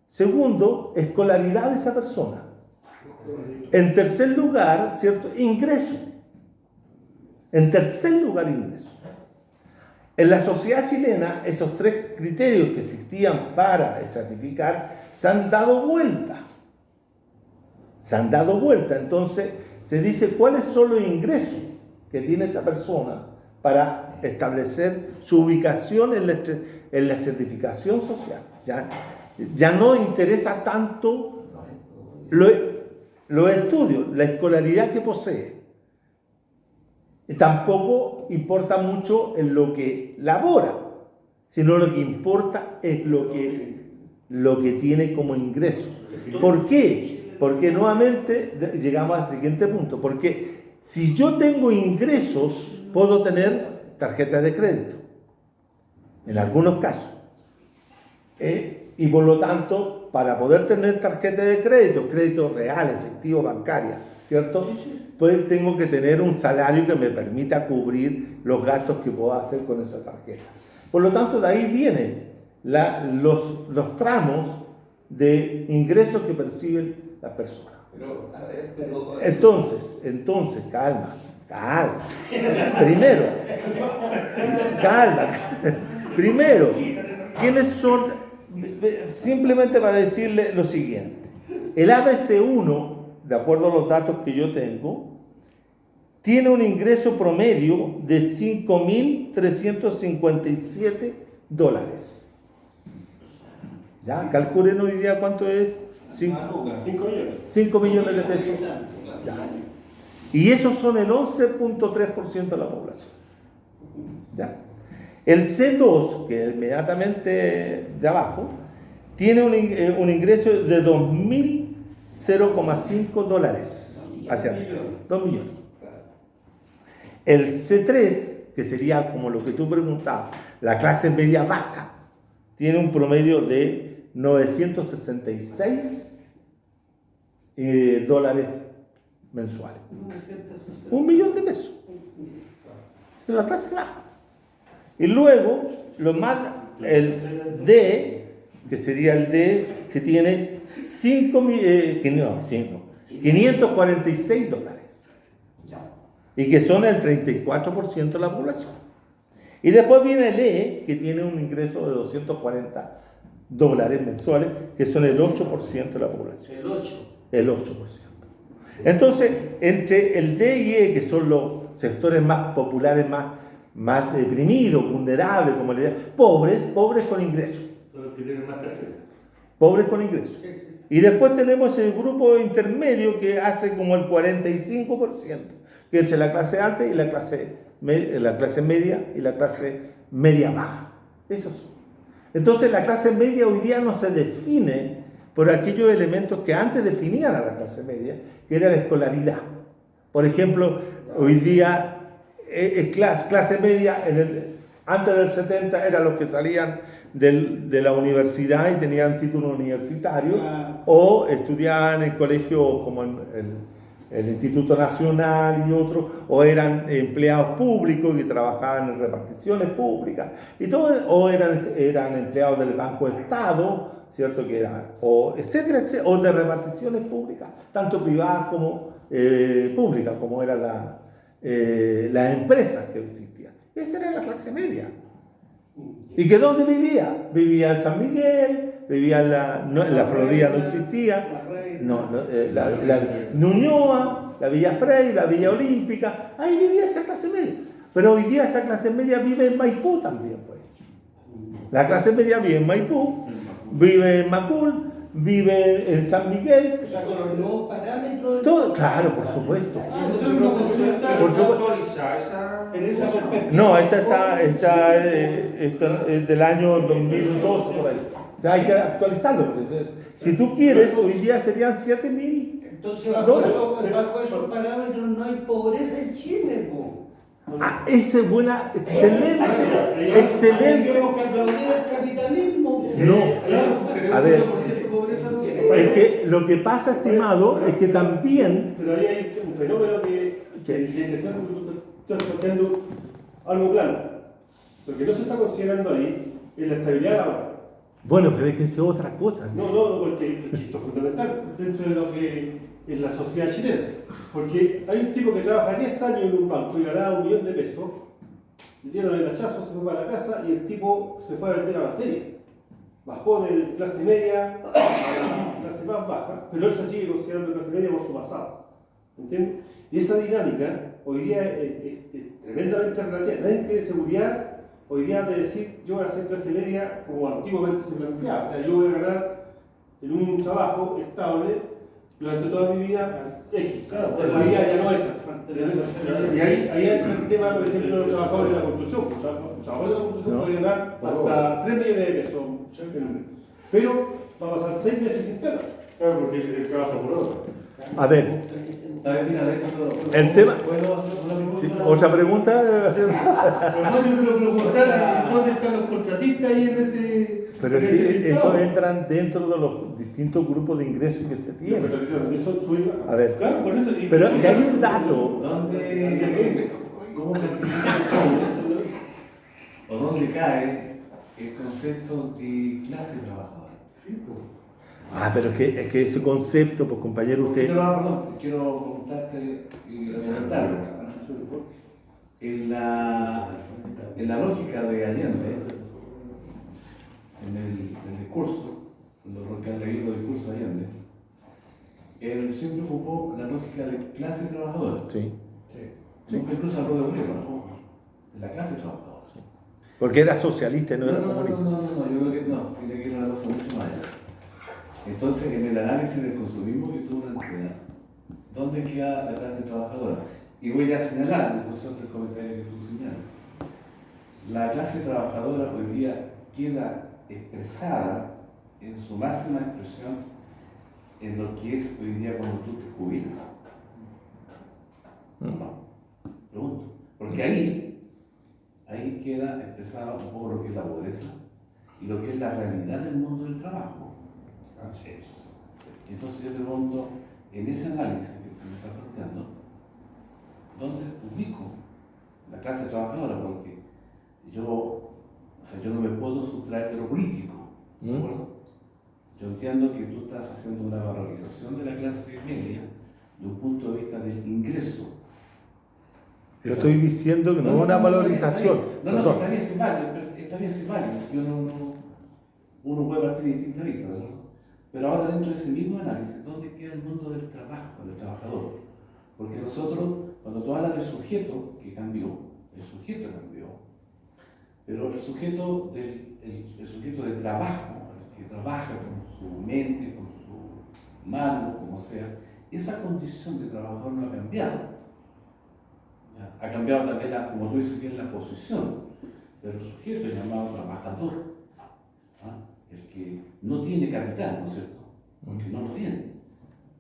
Segundo, escolaridad de esa persona. En tercer lugar, ¿cierto?, ingreso. En tercer lugar, ingreso. En la sociedad chilena, esos tres criterios que existían para estratificar se han dado vuelta. Entonces, se dice cuáles son los ingresos que tiene esa persona para establecer su ubicación en la estratificación social. Ya no interesa tanto los estudios, la escolaridad que posee. Y tampoco importa mucho en lo que labora, sino lo que importa es lo que tiene como ingreso. ¿Por qué? Porque nuevamente llegamos al siguiente punto. Porque si yo tengo ingresos, puedo tener tarjeta de crédito. En algunos casos. Y por lo tanto, para poder tener tarjeta de crédito real, efectivo, bancaria, ¿cierto? Pues tengo que tener un salario que me permita cubrir los gastos que puedo hacer con esa tarjeta. Por lo tanto, de ahí vienen los tramos de ingresos que perciben las personas. Entonces, calma. Primero, ¿quiénes son? Simplemente para decirle lo siguiente. El ABC1, de acuerdo a los datos que yo tengo, tiene un ingreso promedio de $5.357. ¿Ya? Calculen hoy día cuánto es. 5 millones de pesos. Ya. Y esos son el 11.3% de la población. ¿Ya? El C2, que es inmediatamente de abajo, tiene un ingreso de $2.005 hacia arriba. 2 millones. El C3, que sería como lo que tú preguntabas, la clase media baja, tiene un promedio de $966 mensuales. 1 millón de pesos. Esa es la clase baja. Y luego, el D, que sería el D, que tiene $546. Y que son el 34% de la población. Y después viene el E, que tiene un ingreso de $240 mensuales, que son el 8% de la población. El 8%. Entonces, entre el D y E, que son los sectores más populares, más deprimidos, vulnerables, como le llaman, pobres con ingresos. Son los que tienen más tarjetas. Pobres con ingresos. Y después tenemos el grupo intermedio que hace como el 45%, que entre la clase alta y la clase media y la clase media baja. Esos son. Entonces la clase media hoy día no se define por aquellos elementos que antes definían a la clase media, que era la escolaridad. Por ejemplo, hoy día clase media, antes del 70 eran los que salían de la universidad y tenían título universitario, o estudiaban en colegios como el Instituto Nacional y otros, o eran empleados públicos y trabajaban en reparticiones públicas, y todo, o eran empleados del Banco de Estado, ¿cierto? Que eran, o etcétera, o de reparticiones públicas, tanto privadas como públicas, como eran las empresas que existían. Esa era la clase media. ¿Y que dónde vivía? Vivía en San Miguel, vivía en la Florida, no existía, la Ñuñoa, la Villa Frey, la Villa Olímpica, ahí vivía esa clase media. Pero hoy día esa clase media vive en Maipú también, pues. La clase media vive en Maipú, vive en Macul, vive en San Miguel. O sea, con los nuevos parámetros. Todo, claro, por supuesto. Por supuesto. No, esta es del año 2012 por ahí. O sea, hay que actualizarlo. Si tú quieres, hoy día serían $7.000. Entonces, bajo esos parámetros no hay pobreza en Chile, po. Esa es buena, excelente. Tenemos que aplaudir el capitalismo. No, a ver, es que lo que pasa, estimado, es que también. Pero ahí hay un fenómeno que tú estás planteando algo claro. Lo que no se está considerando ahí es la estabilidad laboral. Bueno, pero es que es otra cosa. No, porque esto es fundamental dentro de lo que es la sociedad chilena. Porque hay un tipo que trabaja 10 años en un banco y ganaba $1 millón, le dieron el hachazo, se fue para la casa y el tipo se fue a vender a la feria. Bajó de clase media a la clase más baja, pero él se sigue considerando clase media por su pasado. ¿Entiendes? Y esa dinámica hoy día es tremendamente relativa. Nadie tiene seguridad hoy día de decir yo voy a ser clase media como antiguamente se planteaba. O sea, yo voy a ganar en un trabajo estable durante toda mi vida X. Claro, hoy día ya no es así. Y ahí entra el tema, por ejemplo, de los trabajadores de la construcción. Un trabajador de la construcción puede ganar hasta $3 millones. Pero va a pasar 6 meses sin tema. Claro, porque él trabaja por hora. A ver, ¿Sabes? Mira, el tema... ¿Puedo hacer una pregunta? Sí, ¿otra pregunta? Además, yo quiero preguntar dónde están los contratistas ahí en ese. Pero en sí, ese listado. eso entran dentro de los distintos grupos de ingresos que se tienen. Eso sube. A ver, Claro, por eso. pero que hay un dato. ¿Cómo clasificas tú o dónde cae el concepto de clase trabajadora? Sí, pues. Pero es que ese concepto, pues compañero, usted... Perdón, quiero preguntarte y resaltarlo. En la lógica de Allende, en el discurso, lo que han leído el discurso de Allende, él siempre ocupó la lógica de clase trabajadora. Sí. Nunca incluso habló de obrero, ¿no? De la clase trabajadora. Porque era socialista y no era comunista. No, yo creo que no, tiene que ir una cosa mucho más allá. Entonces, en el análisis del consumismo que tú planteas, ¿dónde queda la clase trabajadora? Y voy a señalar, en función del comentario que tú señalas, la clase trabajadora hoy día queda expresada en su máxima expresión en lo que es hoy día cuando tú te jubilas. No, pregunto. Porque ahí queda expresada un poco lo que es la pobreza y lo que es la realidad del mundo del trabajo. Así es. Entonces yo te pregunto, en ese análisis que tú me estás planteando, ¿dónde ubico la clase trabajadora? Porque yo no me puedo sustraer de lo político, ¿de acuerdo? Yo entiendo que tú estás haciendo una valorización de la clase media de un punto de vista del ingreso. Yo estoy diciendo que no es una valorización. No, está bien sin válido, uno puede partir de distintas vistas, ¿no? Pero ahora dentro de ese mismo análisis, ¿dónde queda el mundo del trabajo, del trabajador? Porque nosotros, cuando tú hablas del sujeto que cambió, el sujeto cambió, pero el sujeto de trabajo, el que trabaja con su mente, con su mano, como sea, esa condición de trabajador no ha cambiado. ¿Ya? Ha cambiado también, como tú dices bien, la posición, pero el sujeto es llamado trabajador. ¿Ah? El que no tiene capital, ¿no es cierto? Porque no lo tiene.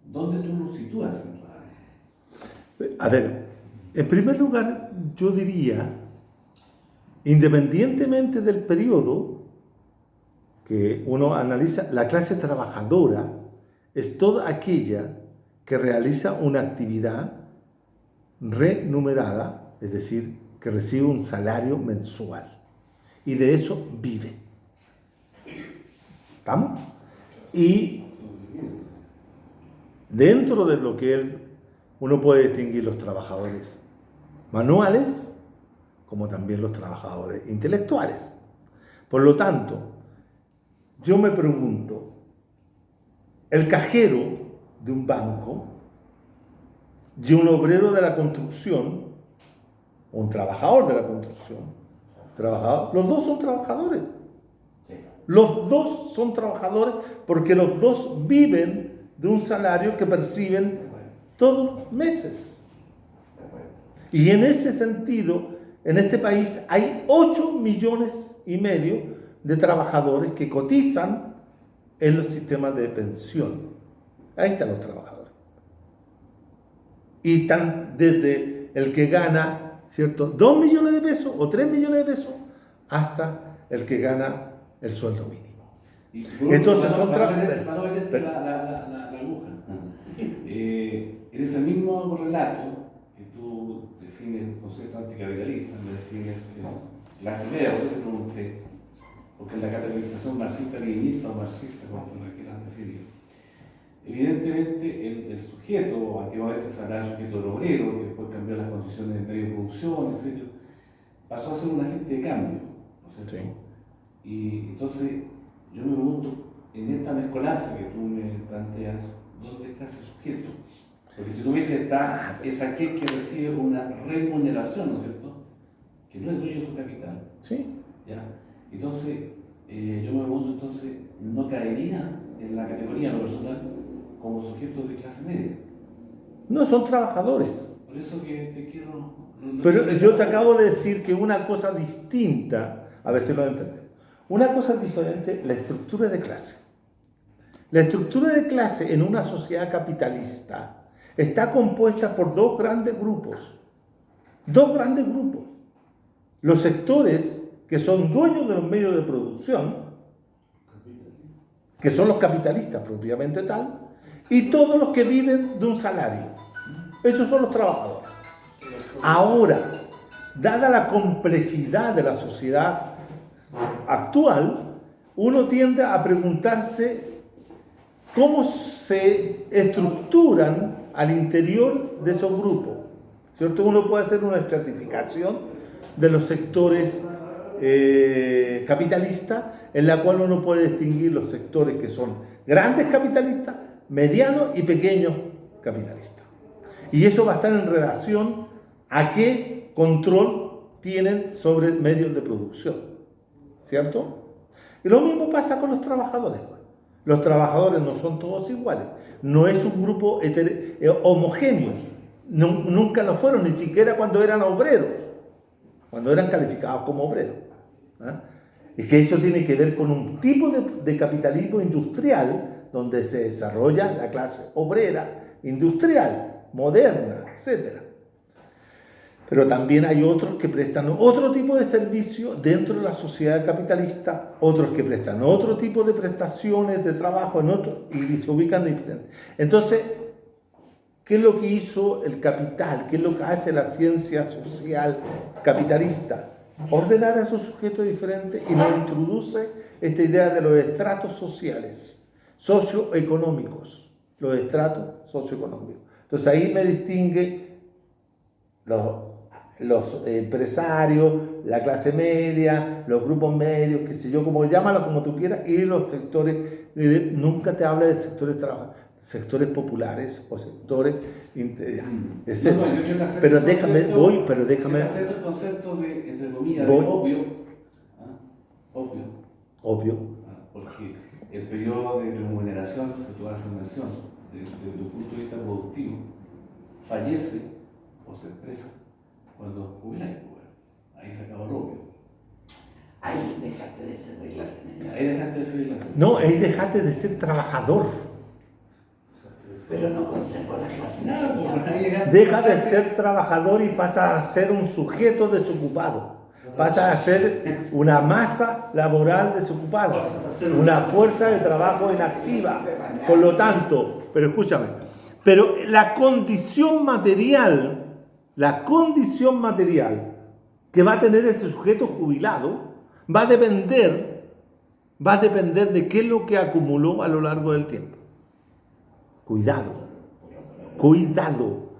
¿Dónde tú lo sitúas en tu análisis? A ver, en primer lugar, yo diría, independientemente del periodo que uno analiza, la clase trabajadora es toda aquella que realiza una actividad remunerada, es decir, que recibe un salario mensual y de eso vive. ¿Estamos? Y dentro de lo que uno puede distinguir los trabajadores manuales como también los trabajadores intelectuales. Por lo tanto, yo me pregunto, el cajero de un banco y un obrero de la construcción, un trabajador de la construcción, los dos son trabajadores. Los dos son trabajadores porque los dos viven de un salario que perciben todos los meses. Y en ese sentido, en este país hay 8,5 millones de trabajadores que cotizan en los sistemas de pensión. Ahí están los trabajadores. Y están desde el que gana, ¿cierto?, 2 millones de pesos o 3 millones de pesos hasta el que gana el sueldo mínimo. Entonces son trabajadores. Para no meterte la aguja. En ese mismo relato que tú defines el concepto anticapitalista, me defines clase media, yo te pregunté, porque en la categorización marxista-leninista o marxista, como la quieras definir, evidentemente el sujeto, antiguamente se hablaba del sujeto del obrero, que después cambió las condiciones del medio de producción, etc., pasó a ser un agente de cambio, ¿no es cierto? Sí. Y entonces yo me pregunto, en esta mezcolanza que tú me planteas, ¿dónde está ese sujeto? Porque si tú me dices, es aquel que recibe una remuneración, ¿no es cierto?, que no es dueño de su capital. Sí. ¿Ya? Entonces, yo me pregunto, entonces, ¿no caería en la categoría, en lo personal, como sujetos de clase media? No, son trabajadores. Por eso que te quiero... Pero yo te acabo de decir que una cosa distinta, a ver si lo entendemos, una cosa diferente, la estructura de clase. La estructura de clase en una sociedad capitalista está compuesta por dos grandes grupos. Dos grandes grupos. Los sectores que son dueños de los medios de producción, que son los capitalistas propiamente tal, y todos los que viven de un salario. Esos son los trabajadores. Ahora, dada la complejidad de la sociedad actual, uno tiende a preguntarse cómo se estructuran al interior de esos grupos. ¿Cierto? Uno puede hacer una estratificación de los sectores capitalistas, en la cual uno puede distinguir los sectores que son grandes capitalistas, medianos y pequeños capitalistas. Y eso va a estar en relación a qué control tienen sobre medios de producción, ¿cierto? Y lo mismo pasa con los trabajadores. Los trabajadores no son todos iguales, no es un grupo homogéneo, nunca lo fueron, ni siquiera cuando eran obreros, cuando eran calificados como obreros. Es que eso tiene que ver con un tipo de capitalismo industrial donde se desarrolla la clase obrera, industrial, moderna, etc. Pero también hay otros que prestan otro tipo de servicio dentro de la sociedad capitalista, otros que prestan otro tipo de prestaciones de trabajo en otro, y se ubican diferentes. Entonces, ¿qué es lo que hizo el capital? ¿Qué es lo que hace la ciencia social capitalista? Ordenar a esos sujetos diferentes y nos introduce esta idea de los estratos sociales, socioeconómicos, los estratos socioeconómicos. Entonces ahí me distingue los empresarios, la clase media, los grupos medios, qué sé yo, como llámalo como tú quieras, y los sectores, nunca te habla de sectores populares o sectores etc. Pero déjame. Hacer el concepto de, entre comillas, de obvio. Porque el periodo de remuneración que tú haces mención, desde tu punto de vista productivo, fallece o se expresa cuando jubiláis. Ahí se acaba el obvio. Ahí dejaste de ser de clase media. Ahí dejaste de ser de clase media. No, ahí dejaste de ser trabajador. Pero no conservo la clase media. Deja de ser trabajador y pasa a ser un sujeto desocupado. Pasa a ser una masa laboral desocupada, una fuerza de trabajo inactiva. Por lo tanto, pero escúchame, pero la condición material que va a tener ese sujeto jubilado va a depender de qué es lo que acumuló a lo largo del tiempo. Cuidado,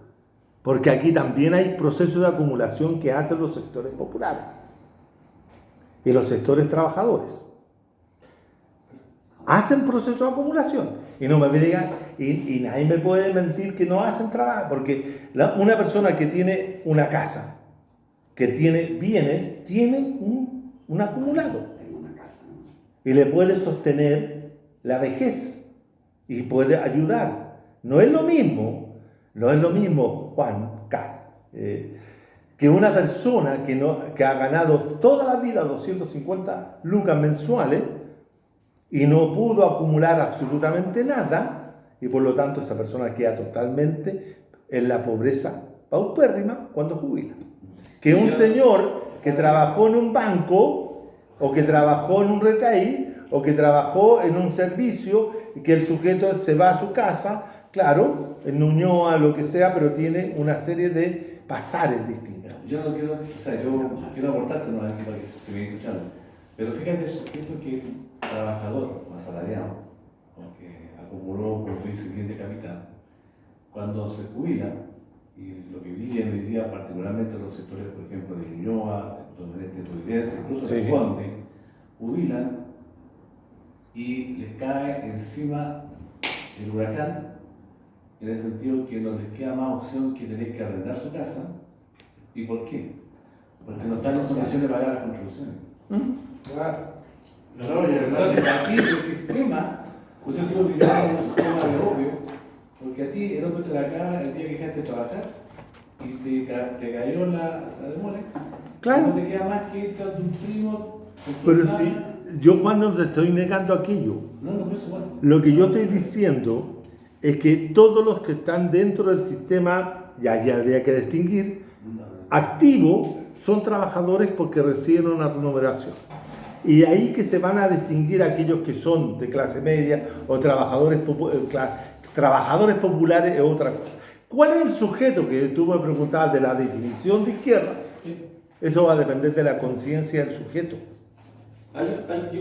porque aquí también hay procesos de acumulación que hacen los sectores populares y los sectores trabajadores. Hacen procesos de acumulación y no me digan, y nadie me puede mentir que no hacen trabajo, porque una persona que tiene una casa, que tiene bienes, tiene un acumulado y le puede sostener la vejez y puede ayudar. No es lo mismo, Juan K., que una persona que ha ganado toda la vida 250 lucas mensuales y no pudo acumular absolutamente nada, y por lo tanto esa persona queda totalmente en la pobreza paupérrima cuando jubila. Que un señor que trabajó en un banco, o que trabajó en un retail, o que trabajó en un servicio, y que el sujeto se va a su casa, claro, en Ñuñoa, lo que sea, pero tiene una serie de pasares distintos. Yo no quiero, yo quiero aportarte no aquí para que se vaya escuchando, pero fíjate el sujeto que es trabajador o asalariado, o que acumuló, por dice, bien de capital, cuando se jubila, y lo que viven hoy día, particularmente los sectores, por ejemplo, de Ñuñoa, de Providencia, incluso de Conde, jubilan y les cae encima el huracán, en el sentido que no les queda más opción que tener que arrendar su casa. ¿Y por qué? Porque no están en condiciones de pagar las construcciones. Entonces, aquí el sistema, pues yo quiero vivir en un sistema de obvio, porque a ti el obvio te la acaba el día que dejaste de trabajar y te cayó la demora. Claro. No te queda más que irte a tu primo. Pero yo, Juan, no te estoy negando aquello. No, no, eso bueno. Lo que yo estoy diciendo es que todos los que están dentro del sistema, ya habría que distinguir, activo, son trabajadores porque reciben una remuneración. Y ahí que se van a distinguir aquellos que son de clase media o trabajadores populares es otra cosa. ¿Cuál es el sujeto que tú me preguntabas de la definición de izquierda? Eso va a depender de la conciencia del sujeto.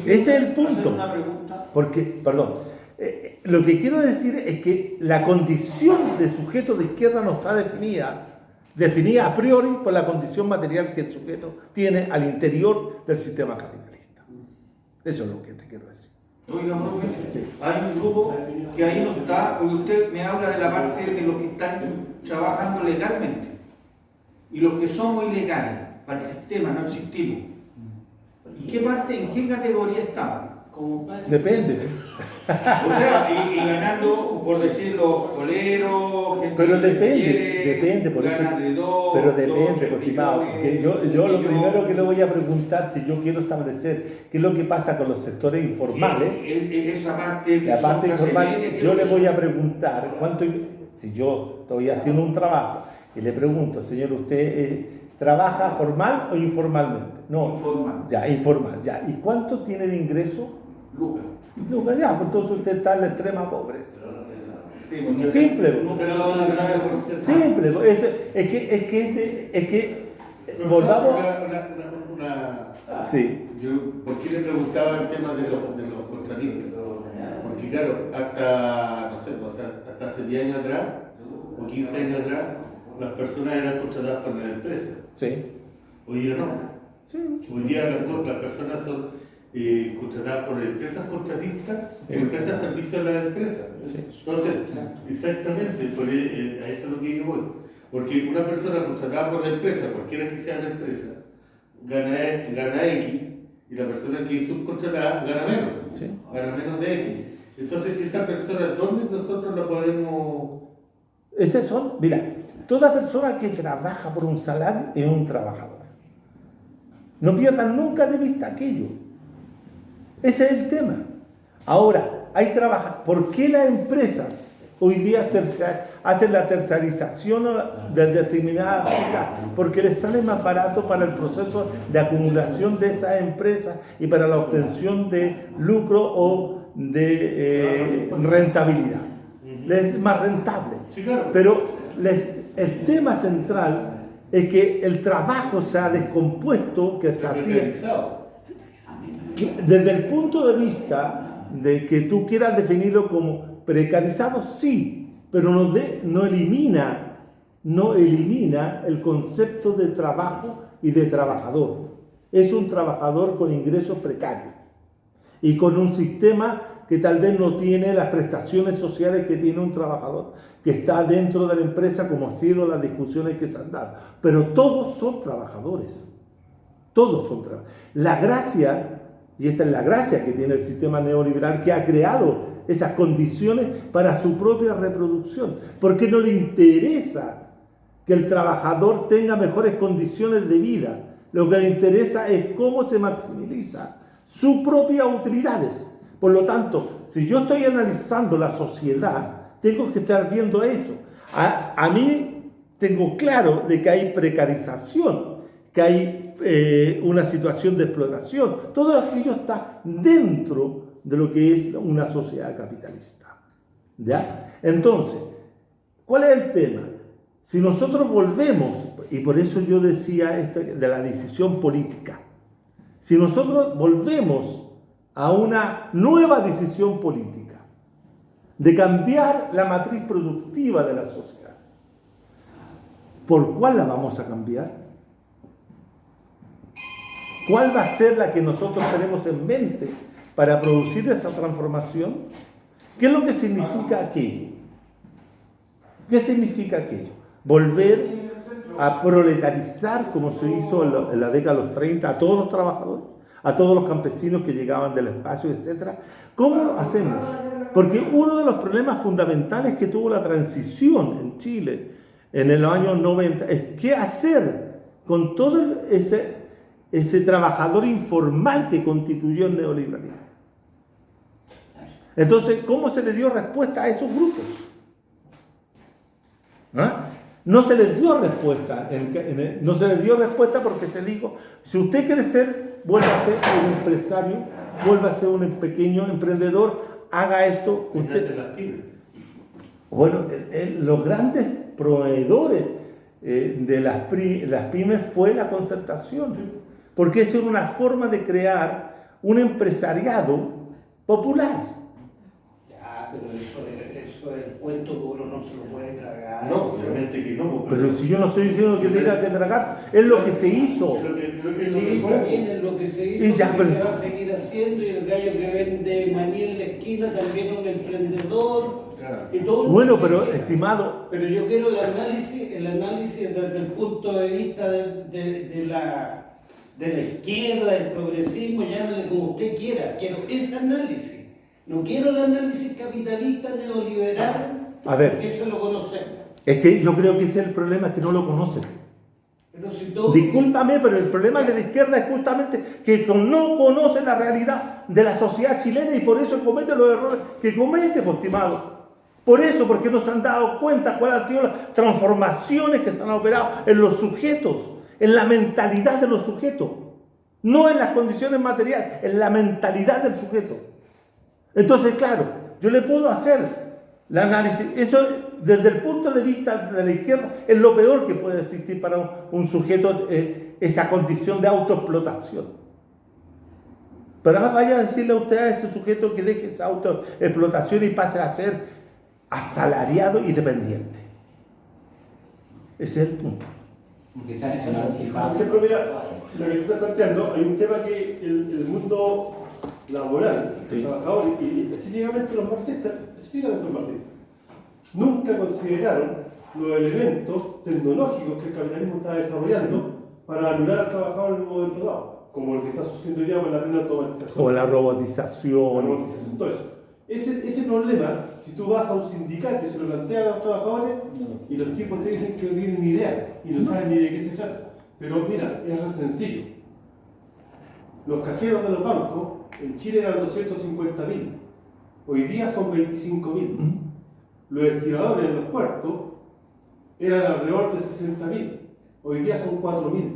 Ese es el punto. Una pregunta. Porque, perdón, lo que quiero decir es que la condición de sujeto de izquierda no está definida a priori por la condición material que el sujeto tiene al interior del sistema capitalista. Eso es lo que te quiero decir. Oiga, profe, hay un grupo que ahí no está, porque usted me habla de la parte de los que están trabajando legalmente y los que somos ilegales para el sistema, no existimos. ¿Y qué parte, en qué categoría estamos? Depende. O sea, y ganando, por decirlo, coleros, gente Pero que depende, por eso. gana de dos, Pero depende, 12 pues, estimado. millones, Yo lo primero que le voy a preguntar, si yo quiero establecer qué es lo que pasa con los sectores informales, esa parte, que la son parte clase informal, media, yo le que voy a son- preguntar cuánto, si yo estoy haciendo un trabajo y le pregunto, señor, ¿usted trabaja formal o informalmente? No, Informal. ya, informal, ya. ¿Y cuánto tiene de ingreso? Lucas. Lucas, ya, pues entonces usted está en la extrema pobreza. Sí, pues, Simple, pues. nunca lo van a saber por ser- Simple, pues. Es que volvamos. Sí. Yo, ¿por qué le preguntaba el tema de los contratistas? Porque claro, hasta, no sé, o sea, hasta hace 10 años atrás, o 15 años atrás, las personas eran contratadas por las empresas. Sí. Hoy día no. Sí. Hoy día las personas son contratadas por empresas contratistas que prestan servicio a las empresas. Entonces, exactamente, a eso es lo que yo voy. Porque una persona contratada por la empresa, cualquiera que sea la empresa, gana X, y la persona que es subcontratada gana menos. Sí. Gana menos de X. Entonces, esa persona, ¿dónde nosotros la podemos...? Esas son, mira, toda persona que trabaja por un salario es un trabajador. No pierdan nunca de vista aquello. Ese es el tema. Ahora, ¿por qué las empresas hoy día hacen la tercerización de determinadas actividades? Porque les sale más barato para el proceso de acumulación de esas empresas y para la obtención de lucro o de rentabilidad. Les es más rentable. Sí, claro. Pero el tema central es que el trabajo se ha descompuesto, que se hacía Precarizado. desde el punto de vista de que tú quieras definirlo como precarizado, sí, pero no elimina el concepto de trabajo y de trabajador. Es un trabajador con ingresos precarios y con un sistema que tal vez no tiene las prestaciones sociales que tiene un trabajador que está dentro de la empresa, como han sido las discusiones que se han dado. Pero todos son trabajadores. Todos son trabajadores. La gracia, y esta es la gracia que tiene el sistema neoliberal, que ha creado esas condiciones para su propia reproducción, porque no le interesa que el trabajador tenga mejores condiciones de vida. Lo que le interesa es cómo se maximiza sus propias utilidades. Por lo tanto, si yo estoy analizando la sociedad, tengo que estar viendo eso. A mí tengo claro de que hay precarización, que hay una situación de explotación. Todo aquello está dentro de lo que es una sociedad capitalista. ¿Ya? Entonces, ¿cuál es el tema? Si nosotros volvemos, y por eso yo decía esto de la decisión política, si nosotros volvemos a una nueva decisión política de cambiar la matriz productiva de la sociedad, ¿por cuál la vamos a cambiar? ¿Cuál va a ser la que nosotros tenemos en mente para producir esa transformación? ¿Qué es lo que significa aquello? ¿Qué significa aquello? Volver a proletarizar, como se hizo en la década de los 30, a todos los trabajadores, a todos los campesinos que llegaban del espacio, etc. ¿Cómo lo hacemos? Porque uno de los problemas fundamentales que tuvo la transición en Chile en los años 90 es qué hacer con todo ese trabajador informal que constituyó el neoliberalismo. Entonces, ¿cómo se le dio respuesta a esos grupos? ¿Ah? No se les dio respuesta. No se les dio respuesta porque se dijo, si usted quiere ser, vuelva a ser un empresario, vuelva a ser un pequeño emprendedor, haga esto. Usted... las pymes. Bueno, los grandes proveedores de las pymes fue la concertación, porque esa era una forma de crear un empresariado popular. Pero eso es el cuento que uno no se lo puede tragar. No, obviamente que no. Pero si yo no estoy diciendo que tenga que tragarse, es lo que se hizo. Sí, también es lo que se hizo, Y ya, que pero- se va a seguir haciendo, y el gallo que vende maní en la esquina también es un emprendedor. Claro. Y todo lo Bueno, que pero quiera. estimado, Pero yo quiero el análisis desde el punto de vista de la izquierda, del progresismo, llámale como usted quiera. Quiero ese análisis. No quiero el análisis capitalista neoliberal, a ver, porque eso lo conocemos. es que yo creo que ese es el problema, que no lo conocen. Pero si todo... Discúlpame, pero el problema de la izquierda es justamente que no conoce la realidad de la sociedad chilena y por eso comete los errores que comete, pues, estimado. Por eso, porque no se han dado cuenta cuáles han sido las transformaciones que se han operado en los sujetos, en la mentalidad de los sujetos. No en las condiciones materiales, en la mentalidad del sujeto. Entonces, claro, yo le puedo hacer el análisis. Eso, desde el punto de vista de la izquierda, es lo peor que puede existir para un sujeto, esa condición de autoexplotación. Pero ahora vaya a decirle a usted a ese sujeto que deje esa autoexplotación y pase a ser asalariado y dependiente. Ese es el punto. Aunque sea Eso no es emancipado. Por ejemplo, mira, lo que tú estás planteando, hay un tema que el mundo laboral, Sí. los trabajadores y específicamente los marxistas, nunca consideraron los elementos tecnológicos que el capitalismo está desarrollando para anular al trabajador en un momento dado, como el que está sucediendo hoy día con la plena automatización. O la La robotización. robotización, todo eso. Ese problema, si tú vas a un sindicato y se lo planteas a los trabajadores, y los tipos te dicen que no tienen ni idea y no saben ni de qué se trata. Pero mira, es re sencillo. Los cajeros de los bancos en Chile eran 250.000, hoy día son 25.000. Los estibadores en los puertos eran alrededor de 60.000, hoy día son 4.000.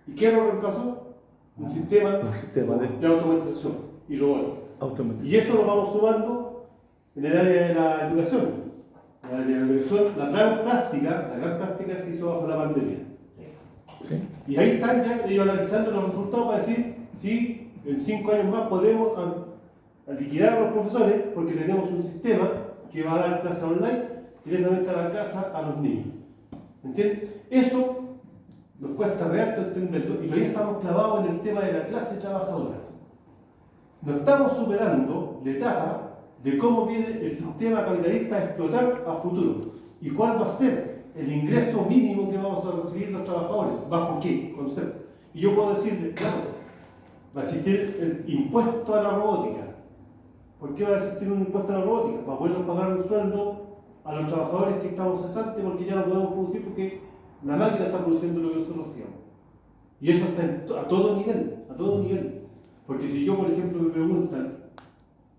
¿Y qué lo reemplazó? Un sistema de automatización y robótica. Y eso lo vamos sumando en el área de la educación. En el área de la educación, la gran práctica se hizo bajo la pandemia. ¿Sí? Y ahí están ya ellos analizando los resultados para decir si en 5 años más podemos liquidar a los profesores porque tenemos un sistema que va a dar clases online directamente a la casa a los niños. ¿Entiendes? Eso nos cuesta realmente entenderlo y todavía estamos clavados en el tema de la clase trabajadora. No estamos superando la etapa de cómo viene el sistema capitalista a explotar a futuro y cuál va a ser el ingreso mínimo que vamos a recibir los trabajadores, bajo qué concepto. Y yo puedo decirle, claro, va a existir el impuesto a la robótica. ¿Por qué va a existir un impuesto a la robótica? Para poder pagar un sueldo a los trabajadores que estamos cesantes porque ya no podemos producir porque la máquina está produciendo lo que nosotros hacíamos. Y eso está a todo nivel. Porque si yo, por ejemplo, me preguntan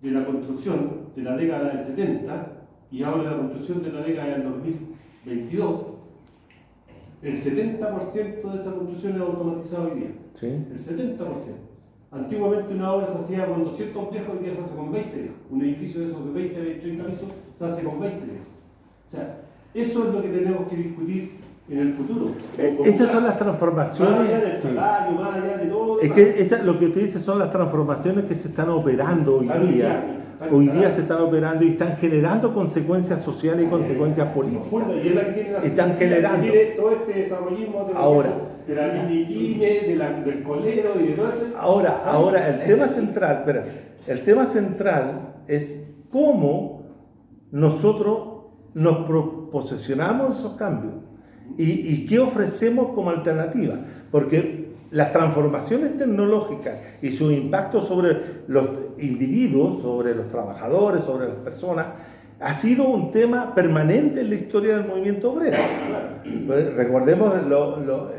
de la construcción de la década del 70 y ahora de la construcción de la década del 2022, el 70% de esa construcción es automatizada hoy día. ¿Sí? El 70%. Antiguamente una obra se hacía con 200 viejos, hoy día se hace con 20 viejos. Un edificio de esos de 20, 30 pisos se hace con 20 viejos. O sea, eso es lo que tenemos que discutir en el futuro. Esas son las transformaciones. Más allá del Sí. salario, más allá de todo lo Es demás. lo que usted dice son las transformaciones que se están operando hoy Están día. ya, Hoy día se están operando y están generando consecuencias sociales y consecuencias políticas. Profunda, y es la que tiene la Están que generando. tiene todo este desarrollismo de, Ahora. de la mini pyme, del colero y de todo eso. Ahora, el tema central, el tema central es cómo nosotros nos posicionamos esos cambios y qué ofrecemos como alternativa. Porque las transformaciones tecnológicas y su impacto sobre los individuos, sobre los trabajadores, sobre las personas, ha sido un tema permanente en la historia del movimiento obrero. Pues recordemos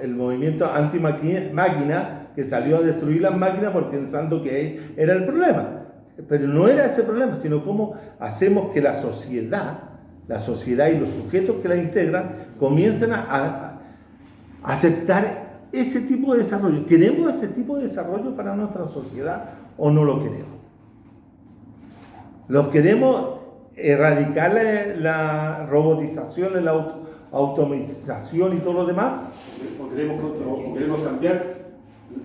el movimiento anti-máquina que salió a destruir las máquinas porque pensando que era el problema. Pero no era ese problema, sino cómo hacemos que la sociedad y los sujetos que la integran comiencen a aceptar ese tipo de desarrollo. ¿Queremos ese tipo de desarrollo para nuestra sociedad o no lo queremos? ¿Los queremos erradicar la robotización, la automatización y todo lo demás? O queremos cambiar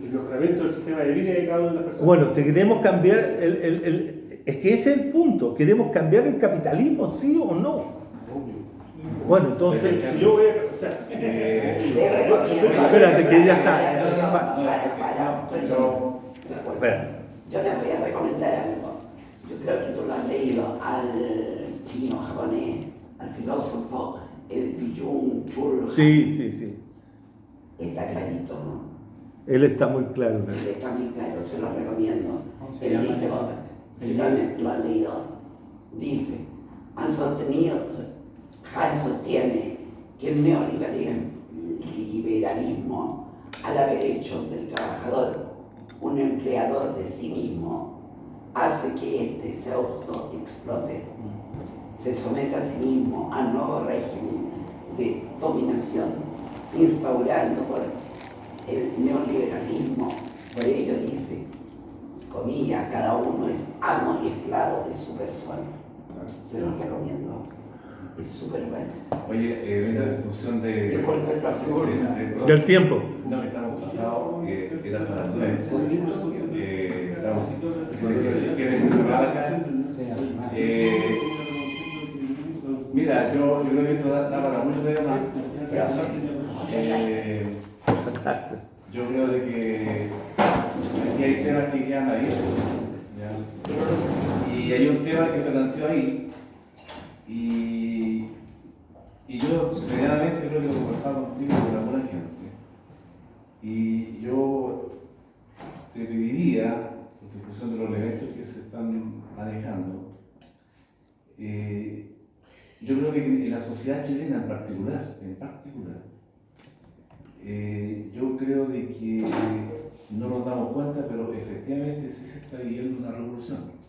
el mejoramiento del sistema de vida de cada una de las personas. Bueno, queremos cambiar es que ese es el punto. ¿Queremos cambiar el capitalismo, sí o no? Bueno, entonces... Si yo voy a... O sea, espérate, que ya está. Espera. Yo les voy a recomendar algo. Yo creo que tú lo has leído al chino japonés, al filósofo, el Byung Chul. Sí. Está clarito, ¿no? Él está muy claro. Él está muy claro, se lo recomiendo. Él dice, si lo han leído, dice, han sostiene que el neoliberalismo, al haber hecho del trabajador un empleador de sí mismo, hace que éste se autoexplote, se someta a sí mismo al nuevo régimen de dominación instaurando por el neoliberalismo. Por ello dice, comillas, cada uno es amo y esclavo de su persona. Se los recomiendo. Es súper bueno. Oye, mira, en función de... Disculpe, profe. Del tiempo. No, estamos pasados, era hasta las 9. Estamos, si quieren cerrar acá. Mira, yo creo que esto da para muchos temas. Yo creo de que aquí hay temas que quedan abiertos, ¿ya? Y hay un tema que se planteó ahí, y yo medianamente creo que lo conversaba contigo con alguna gente, y yo te pediría, en función de los elementos que se están manejando, yo creo que en la sociedad chilena en particular, yo creo de que no nos damos cuenta, pero efectivamente sí se está viviendo una revolución.